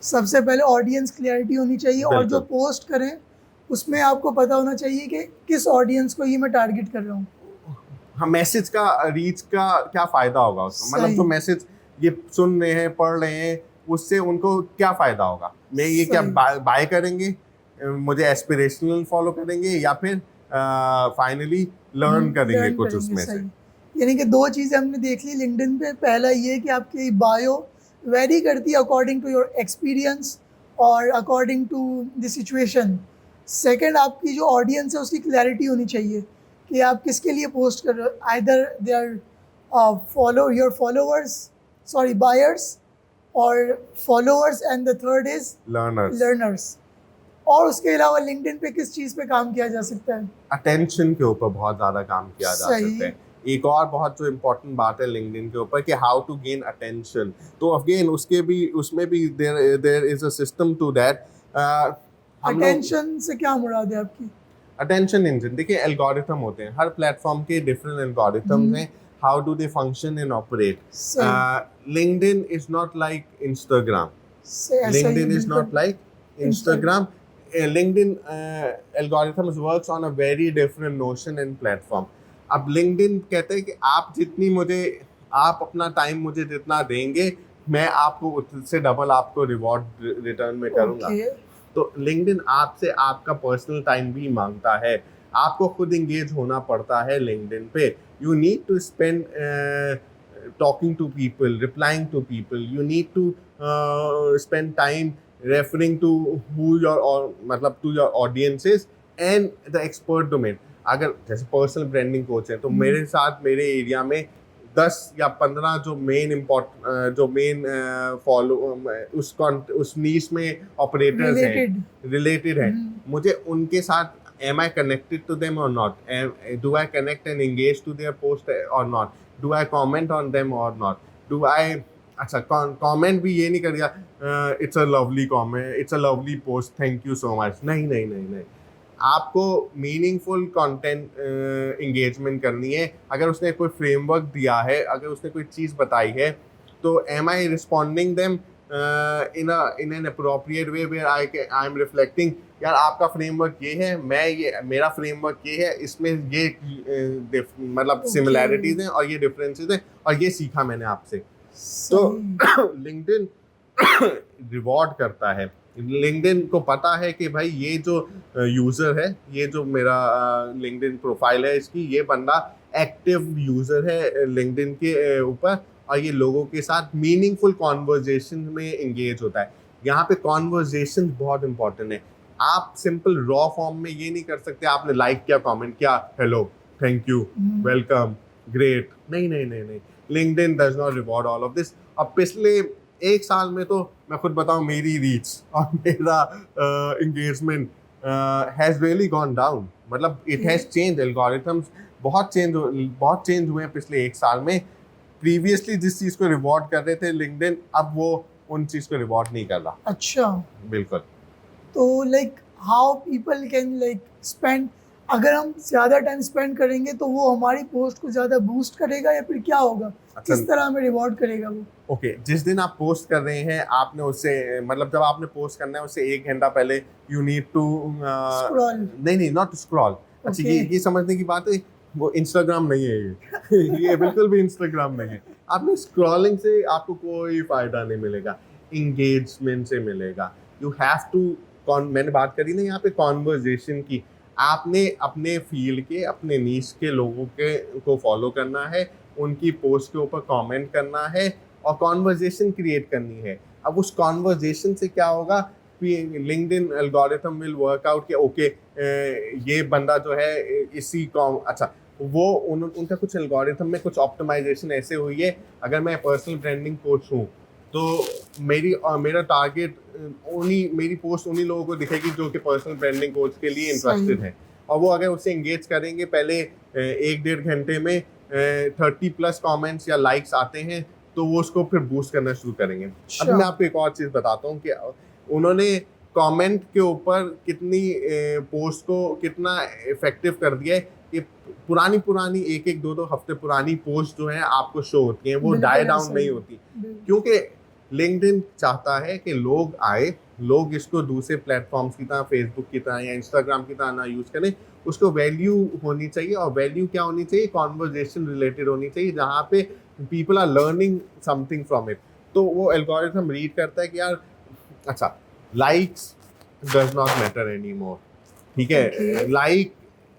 सबसे पहले ऑडियंस क्लियरिटी होनी चाहिए, और जो पोस्ट करें उसमें आपको पता होना चाहिए कि किस ऑडियंस को ये मैं टारगेट कर रहा हूँ। हाँ, मैसेज का रीच का क्या फायदा होगा उसको, मतलब जो मैसेज ये सुन रहे हैं, पढ़ रहे हैं, उससे उनको क्या फायदा होगा। मैं ये क्या बाय करेंगे, मुझे एस्पिरेशनल फॉलो करेंगे, या फिर फाइनली लर्न करेंगे कुछ उसमें से। यानी कि 2 चीज़ें हमने देख ली लिंक्डइन पे। पहला ये कि आपकी बायो वेरी करती है अकॉर्डिंग टू योर एक्सपीरियंस और according to the situation. Second, आपकी जो ऑडियंस है उसकी क्लैरिटी होनी चाहिए कि आप किसके लिए पोस्ट कर रहे हो। आइदर दे आर बायर्स और followers, and the third is learners. और उसके अलावा लिंक्डइन पे किस चीज़ पे काम किया जा सकता है? अटेंशन के ऊपर बहुत ज़्यादा काम किया जा सकता है। एक और बहुत जो इम्पोर्टेंट बात है लिंक्डइन के ऊपर कि हाउ टू गेन अटेंशन। तो अगेन उसमें भी there is a system to that. Attention से क्या मुराद है आपकी? अटेंशन इंजन, देखिए एल्गोरिथम होते हैं, हर प्लेटफॉर्म के डिफरेंट एल्गोरिथम्स हैं, how do they function and operate. LinkedIn is not like Instagram, LinkedIn is not like Instagram. LinkedIn algorithms works on a very different notion and platform। अब LinkedIn कहते हैं कि आप अपना टाइम मुझे जितना देंगे, मैं आपको उससे डबल आपको रिवॉर्ड रिटर्न में करूंगा। तो LinkedIn आपसे आपका पर्सनल टाइम भी मांगता है, आपको खुद इंगेज होना पड़ता है LinkedIn पे। You need to spend talking to people, replying to people, you need to spend time referring to to your audiences and the expert domain। अगर जैसे पर्सनल ब्रांडिंग कोच है तो मेरे साथ मेरे एरिया में 10 या 15 जो मेन फॉलो उस नीश में ऑपरेटर्स हैं, रिलेटेड हैं, मुझे उनके साथ am I connected to them or not? Do I connect and engage to their post or not? Do I comment on them or not? Do I अच्छा कमेंट भी ये नहीं कर दिया it's a lovely comment, it's a lovely post, thank you so much, नहीं नहीं नहीं नहीं। आपको मीनिंगफुल कंटेंट एंगेजमेंट करनी है। अगर उसने कोई फ्रेमवर्क दिया है, अगर उसने कोई चीज़ बताई है, तो am I responding them in an appropriate way where I am reflecting, यार आपका फ्रेमवर्क ये है, मैं ये मेरा फ्रेमवर्क ये है, इसमें ये मतलब सिमिलैरिटीज हैं और ये डिफरेंसेस हैं और ये सीखा मैंने आपसे। तो लिंक्डइन रिवॉर्ड करता है। लिंक्डइन को पता है कि भाई ये जो यूज़र है, ये जो मेरा लिंक्डइन प्रोफाइल है, इसकी ये बंदा एक्टिव यूज़र है लिंक्डइन के ऊपर और ये लोगों के साथ मीनिंगफुल कॉन्वर्जेशन में इंगेज होता है। यहाँ पे कॉन्वर्जेशन बहुत इंपॉर्टेंट है। आप सिंपल रॉ फॉर्म में ये नहीं कर सकते, आपने लाइक किया, कमेंट किया, hello, thank you, welcome, great, नहीं नहीं नहीं नहीं। LinkedIn does not reward all of this. अब पिछले एक साल में तो मैं खुद बताऊं, मेरी रीच और मेरा engagement has really gone down. मतलब इट हैज़ चेंज, एल्गोरिथम्स बहुत चेंज हुए हैं पिछले एक साल में। प्रीवियसली जिस चीज़ को रिवॉर्ड कर रहे थे लिंक्डइन, अब वो उन चीज़ को रिवॉर्ड नहीं कर रहा। अच्छा, बिल्कुल। तो like how people can like spend, अगर हम ज़्यादा टाइम स्पेंड करेंगे तो वो हमारी पोस्ट को ज़्यादा बूस्ट करेगा या फिर क्या होगा? अच्छा, किस तरह हमें रिवॉर्ड करेगा वो? ओके, जिस दिन आप पोस्ट कर रहे हैं, आपने उससे मतलब जब आपने पोस्ट करना है उससे 1 घंटा पहले यू नीड टू स्क्रॉल। नहीं नॉट स्क्रॉल। अच्छा, ये समझने की बात है, वो इंस्टाग्राम नहीं है ये ये बिल्कुल भी इंस्टाग्राम नहीं है। आपने स्क्रॉलिंग से आपको कोई फायदा नहीं मिलेगा, इंगेजमेंट से मिलेगा। यू हैव टू, मैंने बात करी ना यहाँ पे कॉन्वर्जेशन की, आपने अपने फील्ड के, अपने नीश के लोगों के को फॉलो करना है, उनकी पोस्ट के ऊपर कमेंट करना है और कॉन्वर्जेशन क्रिएट करनी है। अब उस कॉन्वर्जेशन से क्या होगा, LinkedIn algorithm will work out कि ओके ये बंदा जो है इसी अच्छा वो उनका कुछ एल्गोरिथम में कुछ ऑप्टिमाइजेशन ऐसे हुई है। अगर मैं पर्सनल ब्रांडिंग कोच हूँ तो मेरा टारगेट मेरी पोस्ट उन्हीं लोगों को दिखेगी जो कि पर्सनल ब्रांडिंग कोच के लिए इंटरेस्टेड है, और वो अगर उससे एंगेज करेंगे, पहले 1-1.5 घंटे में 30+ कमेंट्स या लाइक्स आते हैं, तो वो उसको फिर बूस्ट करना शुरू करेंगे। अब मैं आपको एक और चीज़ बताता हूँ कि उन्होंने कमेंट के ऊपर कितनी पोस्ट को कितना इफेक्टिव कर दिया है कि पुरानी 1-2 हफ्ते पुरानी पोस्ट जो है आपको शो होती हैं, वो डाई डाउन नहीं होती, क्योंकि लिंक्डइन चाहता है कि लोग आए, लोग इसको दूसरे प्लेटफॉर्म्स की तरह, फेसबुक की तरह या इंस्टाग्राम की तरह ना यूज़ करें। उसको वैल्यू होनी चाहिए, और वैल्यू क्या होनी चाहिए, कॉन्वर्जेशन रिलेटेड होनी चाहिए, जहाँ पे people are learning something from it. तो वो एल्गोरिथम रीड करता है कि यार अच्छा, likes does not matter any more, ठीक है, like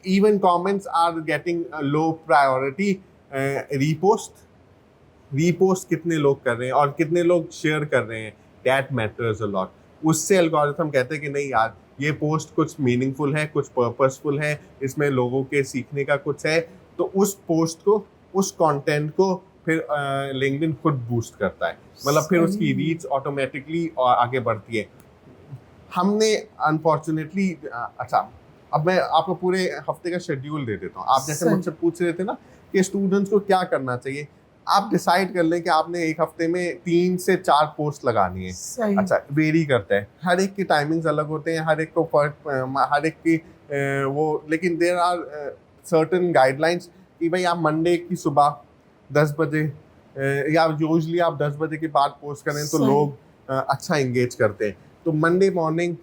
even comments are getting low priority, repost कितने लोग कर रहे हैं और कितने लोग शेयर कर रहे हैं, दैट मैटर्स अ लॉट। उससे एल्गोरिथम कहते हैं कि नहीं यार, ये पोस्ट कुछ मीनिंगफुल है, कुछ पर्पसफुल है, इसमें लोगों के सीखने का कुछ है, तो उस पोस्ट को, उस कंटेंट को फिर लिंक्डइन खुद बूस्ट करता है, मतलब फिर उसकी रीच ऑटोमेटिकली आगे बढ़ती है। हमने अनफॉर्चुनेटली अच्छा, अब मैं आपको पूरे हफ्ते का शेड्यूल दे देता हूँ। आप जैसे मुझसे पूछ रहे थे ना कि स्टूडेंट्स को क्या करना चाहिए, आप डिसाइड कर लें कि आपने एक हफ्ते में 3 से 4 पोस्ट लगानी है। अच्छा, वेरी करता है, हर एक की टाइमिंग्स अलग होते हैं, हर एक को हर एक की वो, लेकिन देयर आर सर्टेन गाइडलाइंस कि भाई आप मंडे की सुबह 10 बजे या यूजली आप 10 बजे के बाद पोस्ट करें तो लोग अच्छा इंगेज करते हैं। तो मंडे मॉर्निंग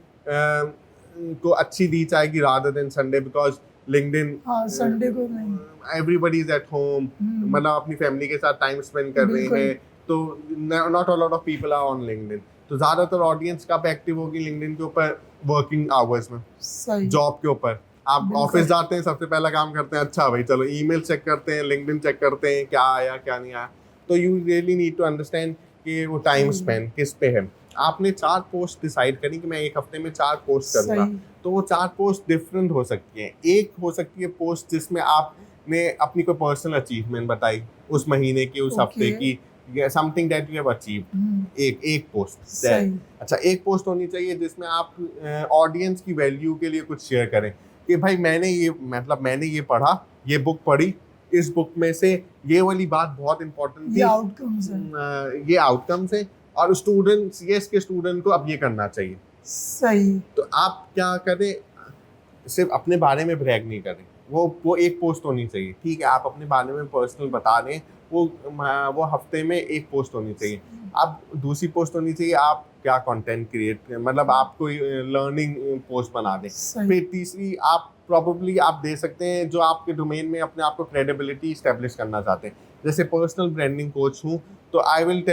को अच्छी रीच आएगी rather than Sunday, because LinkedIn Sunday को नहीं, एवरीबडी इज एट होम, मतलब अपनी फैमिली के साथ टाइम स्पेंड कर रहे हैं, तो not a lot of people are on LinkedIn. तो ज़्यादातर ऑडियंस कब एक्टिव होगी लिंक्डइन के ऊपर, वर्किंग आवर्स में, जॉब के ऊपर। आप ऑफिस जाते हैं, सबसे पहला काम करते हैं, अच्छा भाई चलो ईमेल चेक करते हैं, लिंक्डइन चेक करते हैं, क्या आया क्या नहीं आया। तो you really need to understand कि वो टाइम स्पेंड किस पे है। आपने 4 पोस्ट डिसाइड करी कि मैं एक हफ्ते में 4 पोस्ट करूँगा, तो वो 4 पोस्ट डिफरेंट हो सकती हैं। एक हो सकती है पोस्ट जिसमें आपने अपनी कोई पर्सनल अचीवमेंट बताई उस महीने की, उस हफ्ते की, something that you have achieved, एक पोस्ट। अच्छा, एक पोस्ट होनी चाहिए जिसमें आप ऑडियंस की वैल्यू के लिए कुछ शेयर करें। कि भाई मैंने ये पढ़ा, ये बुक पढ़ी, इस बुक में से ये वाली बात बहुत इंपॉर्टेंट थी, ये आउटकम्स है। ये आउटकम्स है, और स्टूडेंट को अब ये करना चाहिए। सही। तो आप क्या करें, सिर्फ अपने बारे में ब्रैग नहीं करें, वो एक पोस्ट होनी चाहिए, ठीक है, आप अपने बारे में पर्सनल बता दें, वो हफ्ते में एक पोस्ट होनी चाहिए। अब दूसरी पोस्ट होनी चाहिए आप क्या कंटेंट क्रिएट, मतलब आप कोई लर्निंग पोस्ट बना दें। फिर तीसरी आप प्रॉब्ली आप दे सकते हैं जो आपके डोमेन में अपने आप को क्रेडिबिलिटी इस्टेब्लिश करना चाहते हैं। जैसे पर्सनल ब्रांडिंग कोच हूँ, तो आई विल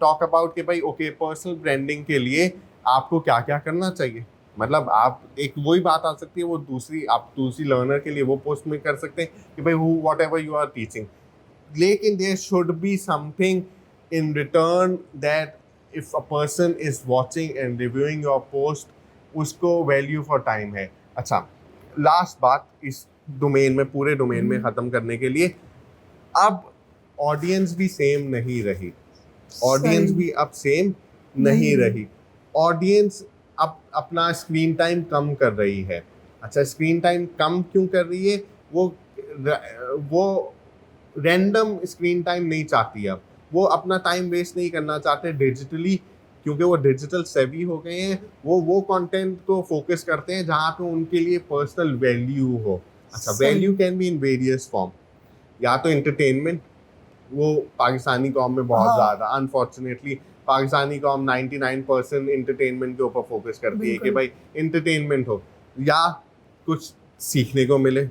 टॉक अबाउट कि भाई ओके, पर्सनल ब्रांडिंग के लिए आपको क्या क्या करना चाहिए। मतलब आप एक वही बात आ सकती है, वो दूसरी लर्नर के लिए वो पोस्ट में कर सकते हैं कि भाई whatever you are teaching, लेकिन there should be something in return that if a person is watching and reviewing your post, उसको वैल्यू फॉर टाइम है। अच्छा, लास्ट बात इस डोमेन में, पूरे डोमेन में ख़त्म करने के लिए, अब ऑडियंस भी सेम नहीं रही, ऑडियंस भी अब सेम नहीं रही। ऑडियंस अब अपना स्क्रीन टाइम कम कर रही है। अच्छा, स्क्रीन टाइम कम क्यों कर रही है? वो रैंडम स्क्रीन टाइम नहीं चाहती, अब वो अपना टाइम वेस्ट नहीं करना चाहते डिजिटली, क्योंकि वो डिजिटल सेवी हो गए हैं। वो कंटेंट को फोकस करते हैं जहाँ पे उनके लिए पर्सनल वैल्यू हो। अच्छा, value can be in various form, या तो एंटरटेनमेंट, वो पाकिस्तानी कॉम में बहुत ज़्यादा, अनफॉर्चुनेटली पाकिस्तानी कॉम 99% एंटरटेनमेंट के ऊपर फोकस करती है कि भाई एंटरटेनमेंट हो, या कुछ सीखने को मिले,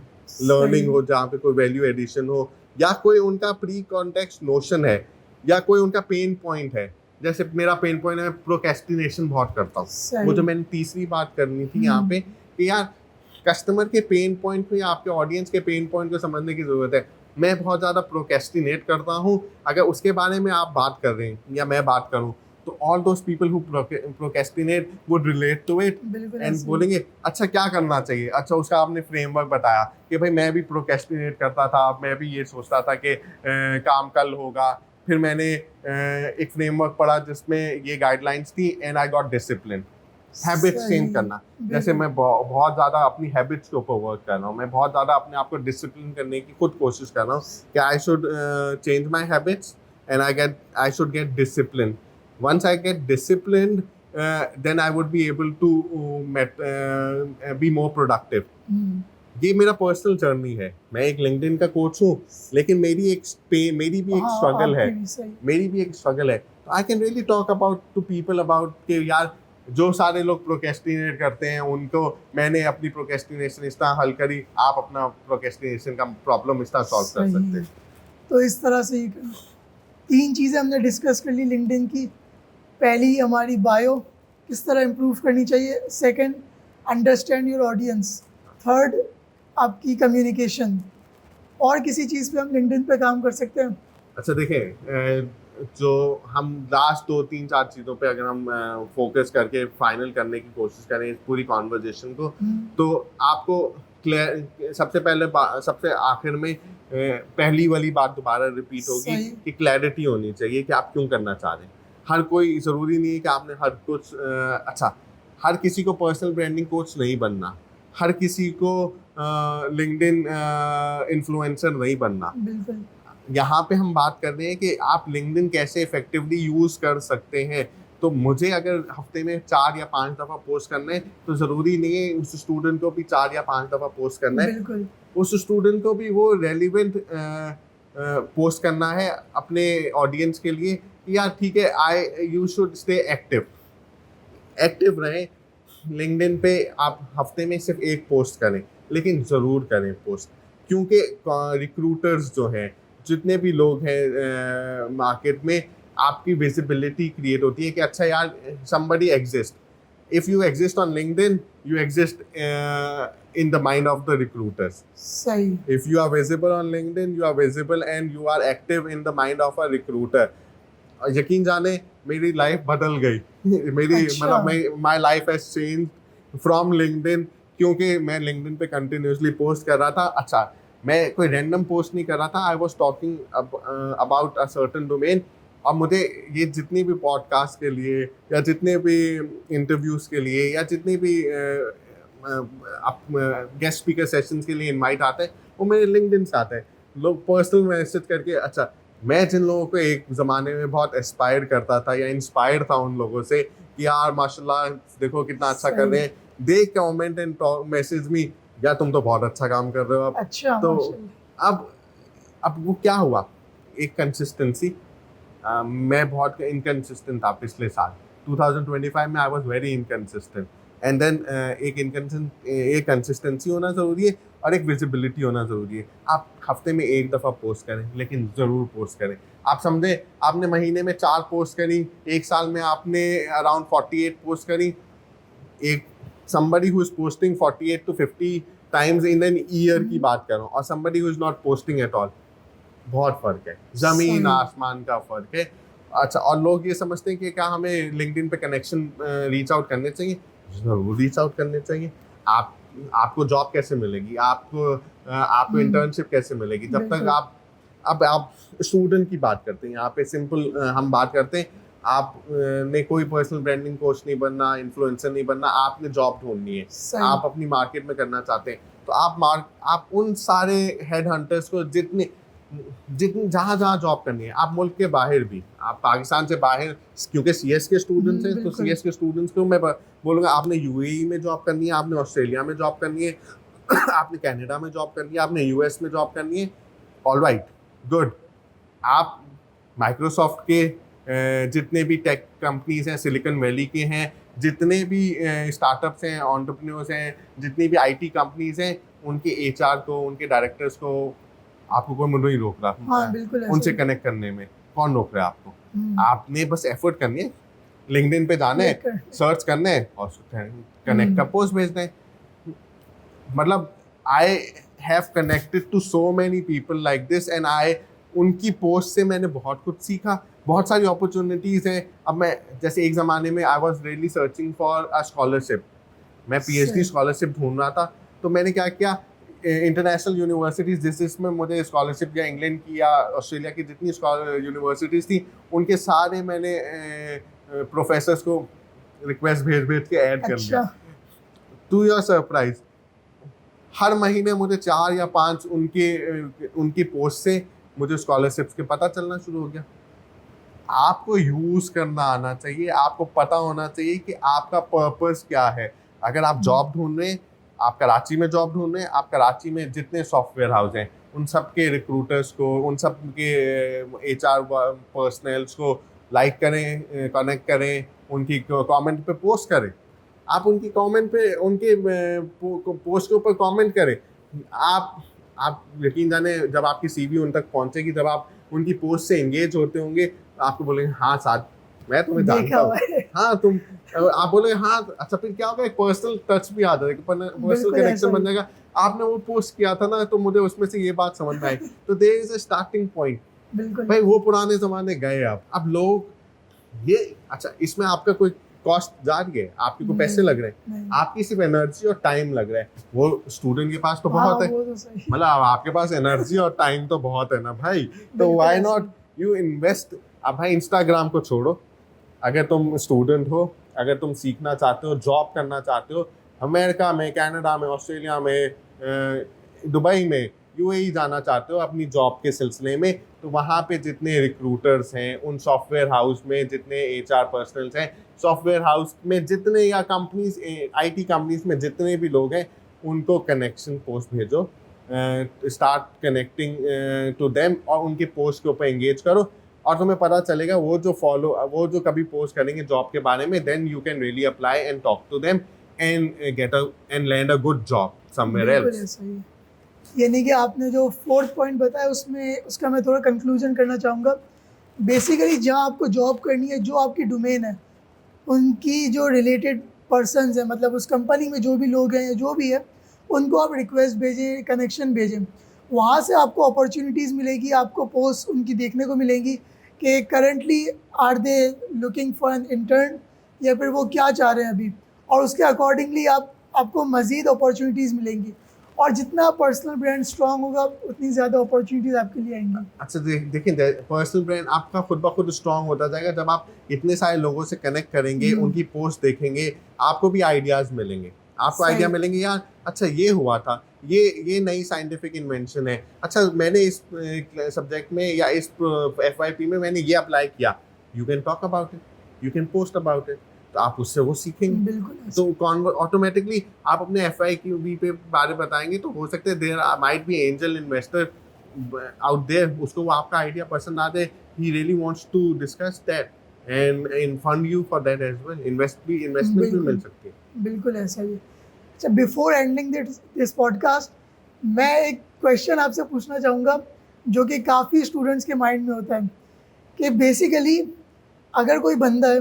लर्निंग हो जहाँ पे कोई वैल्यू एडिशन हो, या कोई उनका प्री कॉन्टेक्स्ट नोशन है, या कोई उनका पेन पॉइंट है। जैसे मेरा पेन पॉइंट है, प्रोक्रेस्टिनेशन बहुत करता हूँ। वो जो मैंने तीसरी बात करनी थी यहाँ पे कि यार कस्टमर के पेन पॉइंट को या आपके ऑडियंस के पेन पॉइंट को समझने की ज़रूरत है। मैं बहुत ज़्यादा प्रोक्रेस्टिनेट करता हूँ, अगर उसके बारे में आप बात कर रहे हैं या मैं बात करूँ, तो all those people who procrastinate would relate to it and बोलेंगे अच्छा क्या करना चाहिए। अच्छा, उसका आपने फ्रेमवर्क बताया कि भाई मैं भी प्रोक्रेस्टिनेट करता था, मैं भी ये सोचता था कि काम कल होगा। फिर मैंने एक फ्रेमवर्क पढ़ा जिसमें ये गाइडलाइंस थी, and I got discipline. Habits change करना, जैसे मैं बहुत ज़्यादा अपनी हैबिट्स के ऊपर वर्क कर रहा हूँ, मैं बहुत ज़्यादा अपने आप को डिसिप्लिन करने की खुद कोशिश कर रहा हूँ कि I should change my habits and I should get discipline. Once I get discipline, then I would be able to be more productive. ये मेरा पर्सनल जर्नी है। मैं एक लिंक्डइन का कोच हूँ, लेकिन मेरी भी एक स्ट्रगल है, तो I can really talk about to people about कि यार जो सारे लोग प्रोक्रेस्टिनेट करते हैं उनको मैंने अपनी प्रोक्रेस्टिनेशन इस तरह हल करी, आप अपना प्रोक्रेस्टिनेशन का प्रॉब्लम इस तरह सॉल्व कर सकते हैं। तो इस तरह से 3 चीज़ें हमने डिस्कस कर ली लिंक्डइन की। पहली हमारी बायो किस तरह इम्प्रूव करनी चाहिए, second understand your audience, third आपकी कम्युनिकेशन। और किसी चीज़ पे हम लिंक्डइन पे काम कर सकते हैं? अच्छा देखें, जो हम लास्ट 2-3-4 चीज़ों पे अगर हम फोकस करके फाइनल करने की कोशिश करें इस पूरी कॉन्वर्जेशन को, तो आपको सबसे आखिर में पहली वाली बात दोबारा रिपीट होगी कि क्लैरिटी होनी चाहिए कि आप क्यों करना चाह रहे हैं। हर कोई, ज़रूरी नहीं है कि आपने हर किसी को पर्सनल ब्रांडिंग कोच नहीं बनना, हर किसी को लिंक्डइन इन्फ्लुएंसर नहीं बनना। बिल्कुल। यहाँ पे हम बात कर रहे हैं कि आप लिंक्डइन कैसे इफेक्टिवली यूज़ कर सकते हैं। तो मुझे अगर हफ्ते में 4 या 5 दफ़ा पोस्ट करना है, तो ज़रूरी नहीं है उस स्टूडेंट को भी 4 या 5 दफ़ा पोस्ट करना है। बिल्कुल। उस स्टूडेंट को भी वो रेलिवेंट पोस्ट करना है अपने ऑडियंस के लिए। यार ठीक है, यू शुड स्टे एक्टिव रहें। लिंक्डइन पे आप हफ्ते में सिर्फ एक पोस्ट करें, लेकिन ज़रूर करें पोस्ट, क्योंकि रिक्रूटर्स जो हैं, जितने भी लोग हैं मार्केट में, आपकी विजिबिलिटी क्रिएट होती है कि अच्छा यार somebody exists. If you exist on LinkedIn, you exist in the mind of the recruiters. सही। If you are visible on LinkedIn, you are visible and you are active in the mind of a recruiter. यकीन जाने मेरी life बदल गई। माई life has change from LinkedIn, क्योंकि मैं LinkedIn पे continuously post कर रहा था। अच्छा, मैं कोई रैंडम पोस्ट नहीं कर रहा था, I was talking about a certain domain. अब मुझे ये जितनी भी पॉडकास्ट के लिए या जितने भी इंटरव्यूज़ के लिए या जितनी भी आप गेस्ट स्पीकर सेशंस के लिए इनवाइट आता है, वो मेरे लिंक्डइन से आता है। लोग पर्सनल मैसेज करके, अच्छा मैं जिन लोगों को एक ज़माने में बहुत एस्पायर करता था या इंस्पायर था उन लोगों से कि यार माशाल्लाह देखो कितना अच्छा कर रहे हैं, दे कमेंट एंड मैसेज मी, या तुम तो बहुत अच्छा काम कर रहे हो अब। अच्छा, तो माशाल्लाह। अब वो क्या हुआ, एक कंसिस्टेंसी। मैं बहुत इनकंसिस्टेंट था पिछले साल 2025 में, I was very inconsistent. And then एक कंसिस्टेंसी होना ज़रूरी है और एक विजिबिलिटी होना ज़रूरी है। आप हफ्ते में एक दफ़ा पोस्ट करें, लेकिन ज़रूर पोस्ट करें। आप समझे, आपने महीने में 4 पोस्ट करी, एक साल में आपने अराउंड 48 पोस्ट करी। एक somebody who is posting 48 to 50 times in an year की बात कर रहा हूँ, और somebody who is not posting at all, बहुत फर्क है, जमीन आसमान का फर्क है। अच्छा, और लोग ये समझते हैं कि क्या हमें लिंक्डइन पे कनेक्शन रीच आउट करने चाहिए? जरूर रीच आउट करने चाहिए। आपको जॉब कैसे मिलेगी, आपको इंटर्नशिप कैसे मिलेगी जब तक आप स्टूडेंट की बात करते हैं, यहाँ पे सिंपल हम बात करते हैं, आप ने कोई पर्सनल ब्रांडिंग कोच नहीं बनना, इन्फ्लुएंसर नहीं बनना, आपने जॉब ढूंढनी है, आप अपनी मार्केट में करना चाहते हैं, तो आप उन सारे हेड हंटर्स को जितनी जहाँ जॉब करनी है, आप मुल्क के बाहर भी, आप पाकिस्तान से बाहर, क्योंकि सीएस के स्टूडेंट्स हैं, तो सीएस के स्टूडेंट्स को मैं बोलूँगा आपने यूएई में जॉब करनी है, आपने ऑस्ट्रेलिया में जॉब करनी है, आपने कनाडा में जॉब करनी है, आपने यूएस में जॉब करनी है, ऑलराइट गुड। आप माइक्रोसॉफ्ट के जितने भी टेक कंपनीज हैं, सिलिकॉन वैली के हैं, जितने भी स्टार्टअप्स हैं, एंटरप्रेन्योर्स हैं, जितनी भी आईटी कंपनीज हैं, उनके एचआर को, उनके डायरेक्टर्स को आपको कोई नहीं रोक रहा। हाँ, बिल्कुल उनसे कनेक्ट करने में कौन रोक रहा है आपको? आपने बस एफर्ट करनी है, लिंक्डइन पे जाना है, सर्च करना है और कनेक्ट का पोस्ट भेजना है। मतलब I have connected to so many people like this, and उनकी पोस्ट से मैंने बहुत कुछ सीखा, बहुत सारी अपॉर्चुनिटीज़ हैं। अब मैं, जैसे एक ज़माने में I was really searching for a scholarship, मैं पीएचडी स्कॉलरशिप ढूंढ रहा था, तो मैंने क्या किया, इंटरनेशनल यूनिवर्सिटीज़ जिसमें मुझे स्कॉलरशिप या इंग्लैंड की या ऑस्ट्रेलिया की जितनी यूनिवर्सिटीज़ थी, उनके सारे मैंने प्रोफेसर्स को रिक्वेस्ट भेज के ऐड कर दिया। टू योर सरप्राइज, हर महीने मुझे 4 या 5 उनकी पोस्ट से मुझे स्कॉलरशिप्स के पता चलना शुरू हो गया। आपको यूज़ करना आना चाहिए, आपको पता होना चाहिए कि आपका पर्पस क्या है। अगर आप जॉब ढूंढ रहे हैं, आप कराची में जॉब ढूंढ रहे हैं, आप कराची में जितने सॉफ्टवेयर हाउस हैं, उन सब के रिक्रूटर्स को, उन सब के एचआर पर्सनल्स को लाइक करें, कनेक्ट करें, उनकी कमेंट पे पोस्ट करें। आप उनकी कमेंट पे, उनके पोस्ट के ऊपर कमेंट करें। आप यकीन जाने, जब आपकी सीवी उन तक पहुंचेगी, जब आप उनकी पोस्ट से एंगेज होते होंगे, आपको बोलेंगे हाँ साथ मैं तुम्हें जानता हूँ, हाँ तुम, आप बोले हाँ, अच्छा फिर क्या होगा, एक पर्सनल टच भी आ जाएगा, पर्सनल कनेक्शन बन जाएगा। आपने वो पोस्ट किया था ना, तो मुझे उसमें से ये बात समझ में आई, तो there is a starting point. भाई वो पुराने जमाने गए, अब लोग ये, अच्छा इसमें आपका कोई कॉस्ट जा रही है, आपके को पैसे लग रहे हैं, आपकी सिर्फ एनर्जी और टाइम लग रहा है। वो स्टूडेंट के पास तो बहुत है, मतलब आपके पास एनर्जी और टाइम तो बहुत है ना भाई, तो व्हाई नॉट यू इन्वेस्ट। अब भाई इंस्टाग्राम को छोड़ो, अगर तुम स्टूडेंट हो, अगर तुम सीखना चाहते हो, जॉब करना चाहते हो, अमेरिका में, कनाडा में, ऑस्ट्रेलिया में, दुबई में, यूएई जाना चाहते हो अपनी जॉब के सिलसिले में, तो वहाँ पे जितने रिक्रूटर्स हैं, उन सॉफ्टवेयर हाउस में जितने एचआर पर्सनल्स हैं, सॉफ्टवेयर हाउस में जितने, या कंपनीज, आईटी कंपनीज में जितने भी लोग हैं, उनको कनेक्शन पोस्ट भेजो, स्टार्ट कनेक्टिंग टू देम, और उनके पोस्ट के ऊपर एंगेज करो, और तुम्हें पता चलेगा वो जो कभी पोस्ट करेंगे जॉब के बारे में, then you can really apply and talk to them and get and land a good job somewhere else. यानी कि आपने जो 4th पॉइंट बताया, उसका मैं थोड़ा कंक्लूजन करना चाहूँगा। बेसिकली जहाँ आपको जॉब करनी है, जो आपकी डोमेन है, उनकी जो रिलेटेड पर्सन्स हैं, मतलब उस कंपनी में जो भी लोग हैं, जो भी है, उनको आप रिक्वेस्ट भेजें, कनेक्शन भेजें, वहाँ से आपको अपॉर्चुनिटीज़ मिलेगी, आपको पोस्ट उनकी देखने को मिलेंगी कि currently are they looking for an intern, या फिर वो क्या चाह रहे हैं अभी, और उसके अकॉर्डिंगली आपको मज़ीद अपॉर्चुनिटीज़ मिलेंगी। और जितना पर्सनल ब्रांड स्ट्रांग होगा, उतनी ज़्यादा अपॉर्चुनिटीज़ आपके लिए आएंगी। अच्छा देखिए, पर्सनल ब्रांड आपका खुद ब खुद स्ट्रांग होता जाएगा जब आप इतने सारे लोगों से कनेक्ट करेंगे, उनकी पोस्ट देखेंगे, आपको भी आइडियाज़ मिलेंगे। आपको आइडिया मिलेंगे यार, अच्छा ये हुआ था, ये नई साइंटिफिक इन्वेंशन है, अच्छा मैंने इस सब्जेक्ट में या इस FYP में मैंने ये अप्लाई किया, you can talk about it, you can post about it, तो आप उससे वो सीखेंगे। बिल्कुल तो ऑटोमेटिकली आप अपने FYP पे बारे बताएंगे, तो हो सकता है there might be angel investor out there, उसको वो आपका आइडिया पसंद आ जाए, he really wants to discuss that and fund you for that as well, investment भी मिल सकती है। बिल्कुल ऐसा ही। अच्छा, बिफोर एंडिंग दिस पॉडकास्ट, मैं एक क्वेश्चन आपसे पूछना चाहूँगा जो कि काफ़ी स्टूडेंट्स के माइंड में होता है कि बेसिकली अगर कोई बंदा है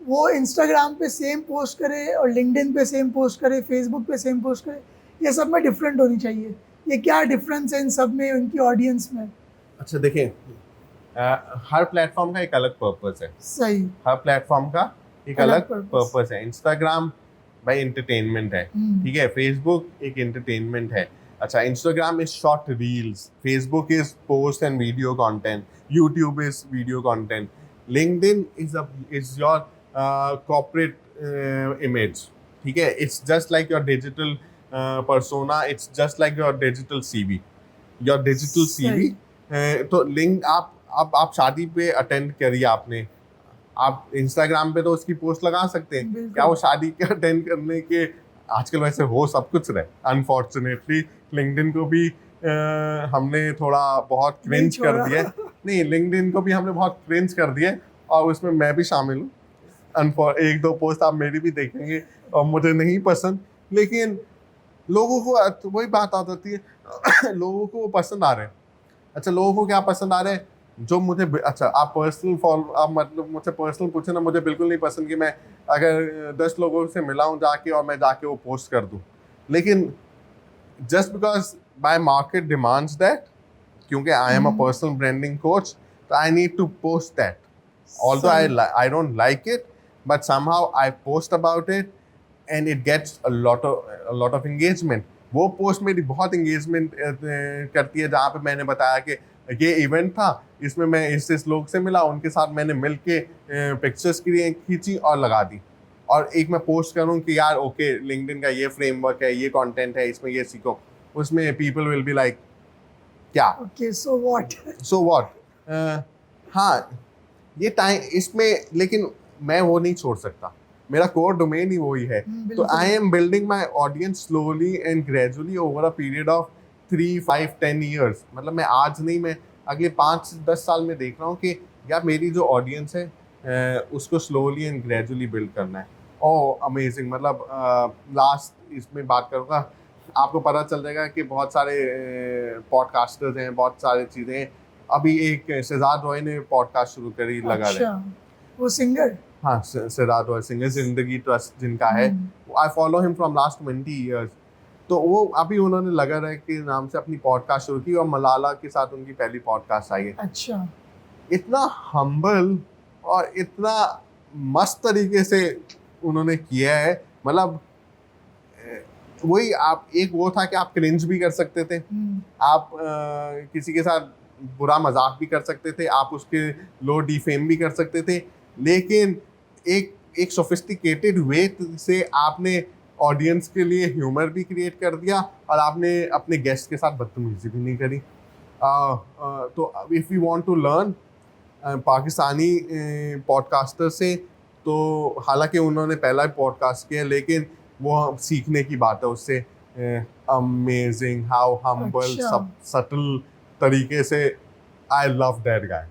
वो इंस्टाग्राम पे सेम पोस्ट करे और लिंक्डइन पे सेम पोस्ट करे, फेसबुक पे सेम पोस्ट करे, ये सब में डिफरेंट होनी चाहिए, ये क्या डिफरेंस है इन सब में, उनकी ऑडियंस में? अच्छा देखिए, हर प्लेटफॉर्म का एक अलग पर्पस है। सही। हर प्लेटफॉर्म का एक अलग अलग पर्पस है। इंस्टाग्राम भाई एंटरटेनमेंट है, ठीक है, फेसबुक एक एंटरटेनमेंट है। अच्छा, Instagram is short reels, Facebook is post and video content, YouTube is video content, LinkedIn is your corporate image, ठीक है, it's just like your digital persona, it's just like your digital CV, your digital CV। तो link आप शादी पे attend करिए आपने, आप Instagram पे तो उसकी पोस्ट लगा सकते हैं, क्या वो शादी के अटेंड करने के आजकल वैसे हो सब कुछ रहे। अनफॉर्चुनेटली लिंक्डइन को भी हमने थोड़ा बहुत क्रिंज कर दिया, नहीं लिंक्डइन को भी हमने बहुत क्रिंज कर दिया और उसमें मैं भी शामिल हूँ। एक दो पोस्ट आप मेरी भी देखेंगे और मुझे नहीं पसंद, लेकिन लोगों को वही बात आ जाती है लोगों को वो पसंद आ रहे हैं। अच्छा, लोगों को क्या पसंद आ रहे हैं जो मुझे, अच्छा आप आप मतलब मुझसे पर्सनल पूछे ना, मुझे बिल्कुल नहीं पसंद कि मैं अगर 10 लोगों से मिला हूँ जाके और मैं जाके वो पोस्ट कर दूँ, लेकिन just because my market demands that, क्योंकि I am a personal branding coach, तो I need to post that, although I don't like it, but somehow I post about it and it gets a lot of engagement। वो post मेरी बहुत engagement करती है, जहाँ पे मैंने बताया कि ये इवेंट था, इसमें मैं इस लोग से मिला, उनके साथ मैंने मिल के पिक्चर्स खींची और लगा दी, और एक मैं पोस्ट करूँ कि यार ओके लिंक्डइन का ये फ्रेमवर्क है, ये कंटेंट है, इसमें ये सीखो, उसमें पीपल विल बी लाइक क्या, ओके सो व्हाट। हाँ, ये टाइम इसमें, लेकिन मैं वो नहीं छोड़ सकता, मेरा कोर डोमेन ही वही है। तो I am building my audience slowly and gradually over a period of 3, 5, 10 years. मतलब मैं आज नहीं, मैं अगले 5-10 साल में देख रहा हूँ कि यार मेरी जो ऑडियंस है उसको स्लोली एंड ग्रेजुअली बिल्ड करना है। ओह अमेजिंग, मतलब लास्ट इसमें बात करूँगा, आपको पता चल जाएगा कि बहुत सारे पॉडकास्टर्स हैं, बहुत सारी चीज़ें हैं। अभी एक शहजाद रॉय ने पॉडकास्ट शुरू करी, लगा रहे, वो सिंगर, हाँ, शहजाद रॉय सिंगर, जिंदगी ट्रस्ट जिनका है, I follow him from last 20 years. तो वो अभी उन्होंने लगा रहे के नाम से अपनी पॉडकास्ट शुरू की और मलाला के साथ उनकी पहली पॉडकास्ट आई है। अच्छा, इतना हम्बल और इतना मस्त तरीके से उन्होंने किया है, मतलब वही आप, एक वो था कि आप क्रिंज भी कर सकते थे, आप किसी के साथ बुरा मजाक भी कर सकते थे, आप उसके लो डिफेम भी कर सकते थे, लेकिन एक सोफिस्टिकेटेड वे से आपने ऑडियंस के लिए ह्यूमर भी क्रिएट कर दिया और आपने अपने गेस्ट के साथ बदतमीजी भी नहीं करी। तो if you want to learn Pakistani podcaster से, तो हालांकि उन्होंने पहला ही पॉडकास्ट किया, लेकिन वो सीखने की बात है उससे। अमेजिंग हाउ हम्बल, सब सटल तरीके से, आई लव दैट गाय।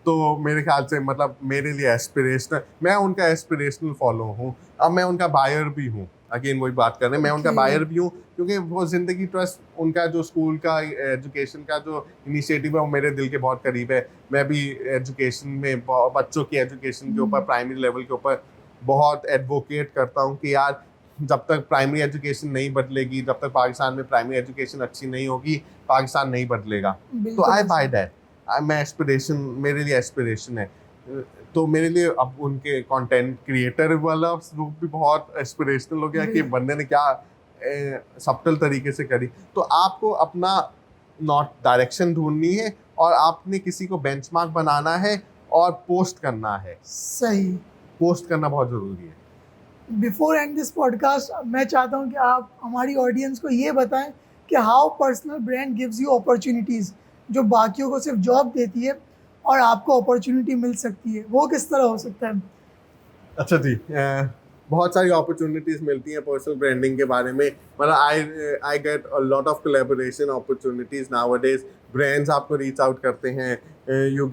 तो मेरे ख्याल से मतलब मेरे लिए एस्पिरेशनल, मैं उनका एस्पिरेशनल फॉलो हूँ। अब मैं उनका बायर भी हूँ, अगेन वही बात कर रहे हैं, मैं उनका बायर भी हूँ, क्योंकि वो जिंदगी ट्रस्ट, उनका जो स्कूल का एजुकेशन का जो इनिशिएटिव है वो मेरे दिल के बहुत करीब है। मैं भी एजुकेशन में, बच्चों की एजुकेशन के ऊपर, प्राइमरी लेवल के ऊपर बहुत एडवोकेट करता हूँ कि यार जब तक प्राइमरी एजुकेशन नहीं बदलेगी, जब तक पाकिस्तान में प्राइमरी एजुकेशन अच्छी नहीं होगी, पाकिस्तान नहीं बदलेगा। तो आई बाय दैट, मैं एस्पिरेशन, मेरे लिए एस्पिरेशन है। तो मेरे लिए अब उनके कंटेंट क्रिएटर वाला रूप भी बहुत एस्पिरेशनल हो गया कि बंदे ने क्या सब्टल तरीके से करी। तो आपको अपना नॉट डायरेक्शन ढूंढनी है और आपने किसी को बेंचमार्क बनाना है और पोस्ट करना है। सही, पोस्ट करना बहुत ज़रूरी है। बिफोर एंड दिस पॉडकास्ट मैं चाहता हूँ कि आप हमारी ऑडियंस को ये बताएं कि how personal brand gives you opportunities, जो बाकियों को सिर्फ जॉब देती है और आपको अपॉर्चुनिटी मिल सकती है, वो किस तरह हो सकता है? अच्छा जी, बहुत सारी अपॉर्चुनिटीज़ मिलती हैं पर्सनल ब्रांडिंग के बारे में। मतलब I get a lot of collaboration opportunities nowadays. Brands आपको रीच आउट करते हैं, you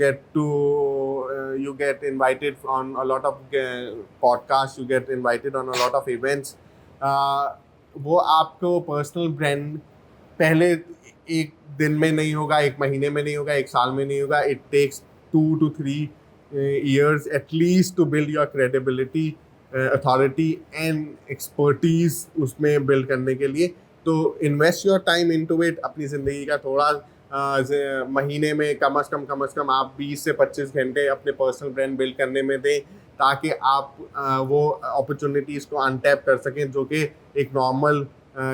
get invited on a lot of podcast, you get invited on a lot of events. वो आपको पर्सनल ब्रांड पहले एक दिन में नहीं होगा, एक महीने में नहीं होगा, एक साल में नहीं होगा। It takes 2 to 3 years at least to build your credibility, authority and expertise उसमें build करने के लिए। तो invest your time into it। अपनी ज़िंदगी का थोड़ा महीने में कम से कम आप 20 से 25 घंटे अपने पर्सनल ब्रांड बिल्ड करने में दें, ताकि आप वो अपॉर्चुनिटीज़ को अनटैप कर सकें जो कि एक नॉर्मल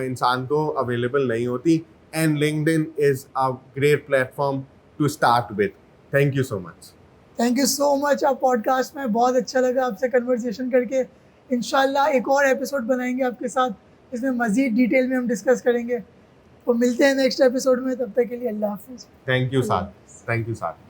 इंसान को अवेलेबल नहीं होती। And LinkedIn is a great platform to start with. Thank you so much. Thank you so much. आप पॉडकास्ट में बहुत अच्छा लगा आपसे कन्वर्सेशन करके। इंशाल्लाह एक और एपिसोड बनाएंगे आपके साथ, इसमें मज़ीद डिटेल में हम डिस्कस करेंगे। तो मिलते हैं नेक्स्ट एपिसोड में, तब तक के लिए अल्लाह हाफिज़। थैंक यू साथ। थैंक यू साथ।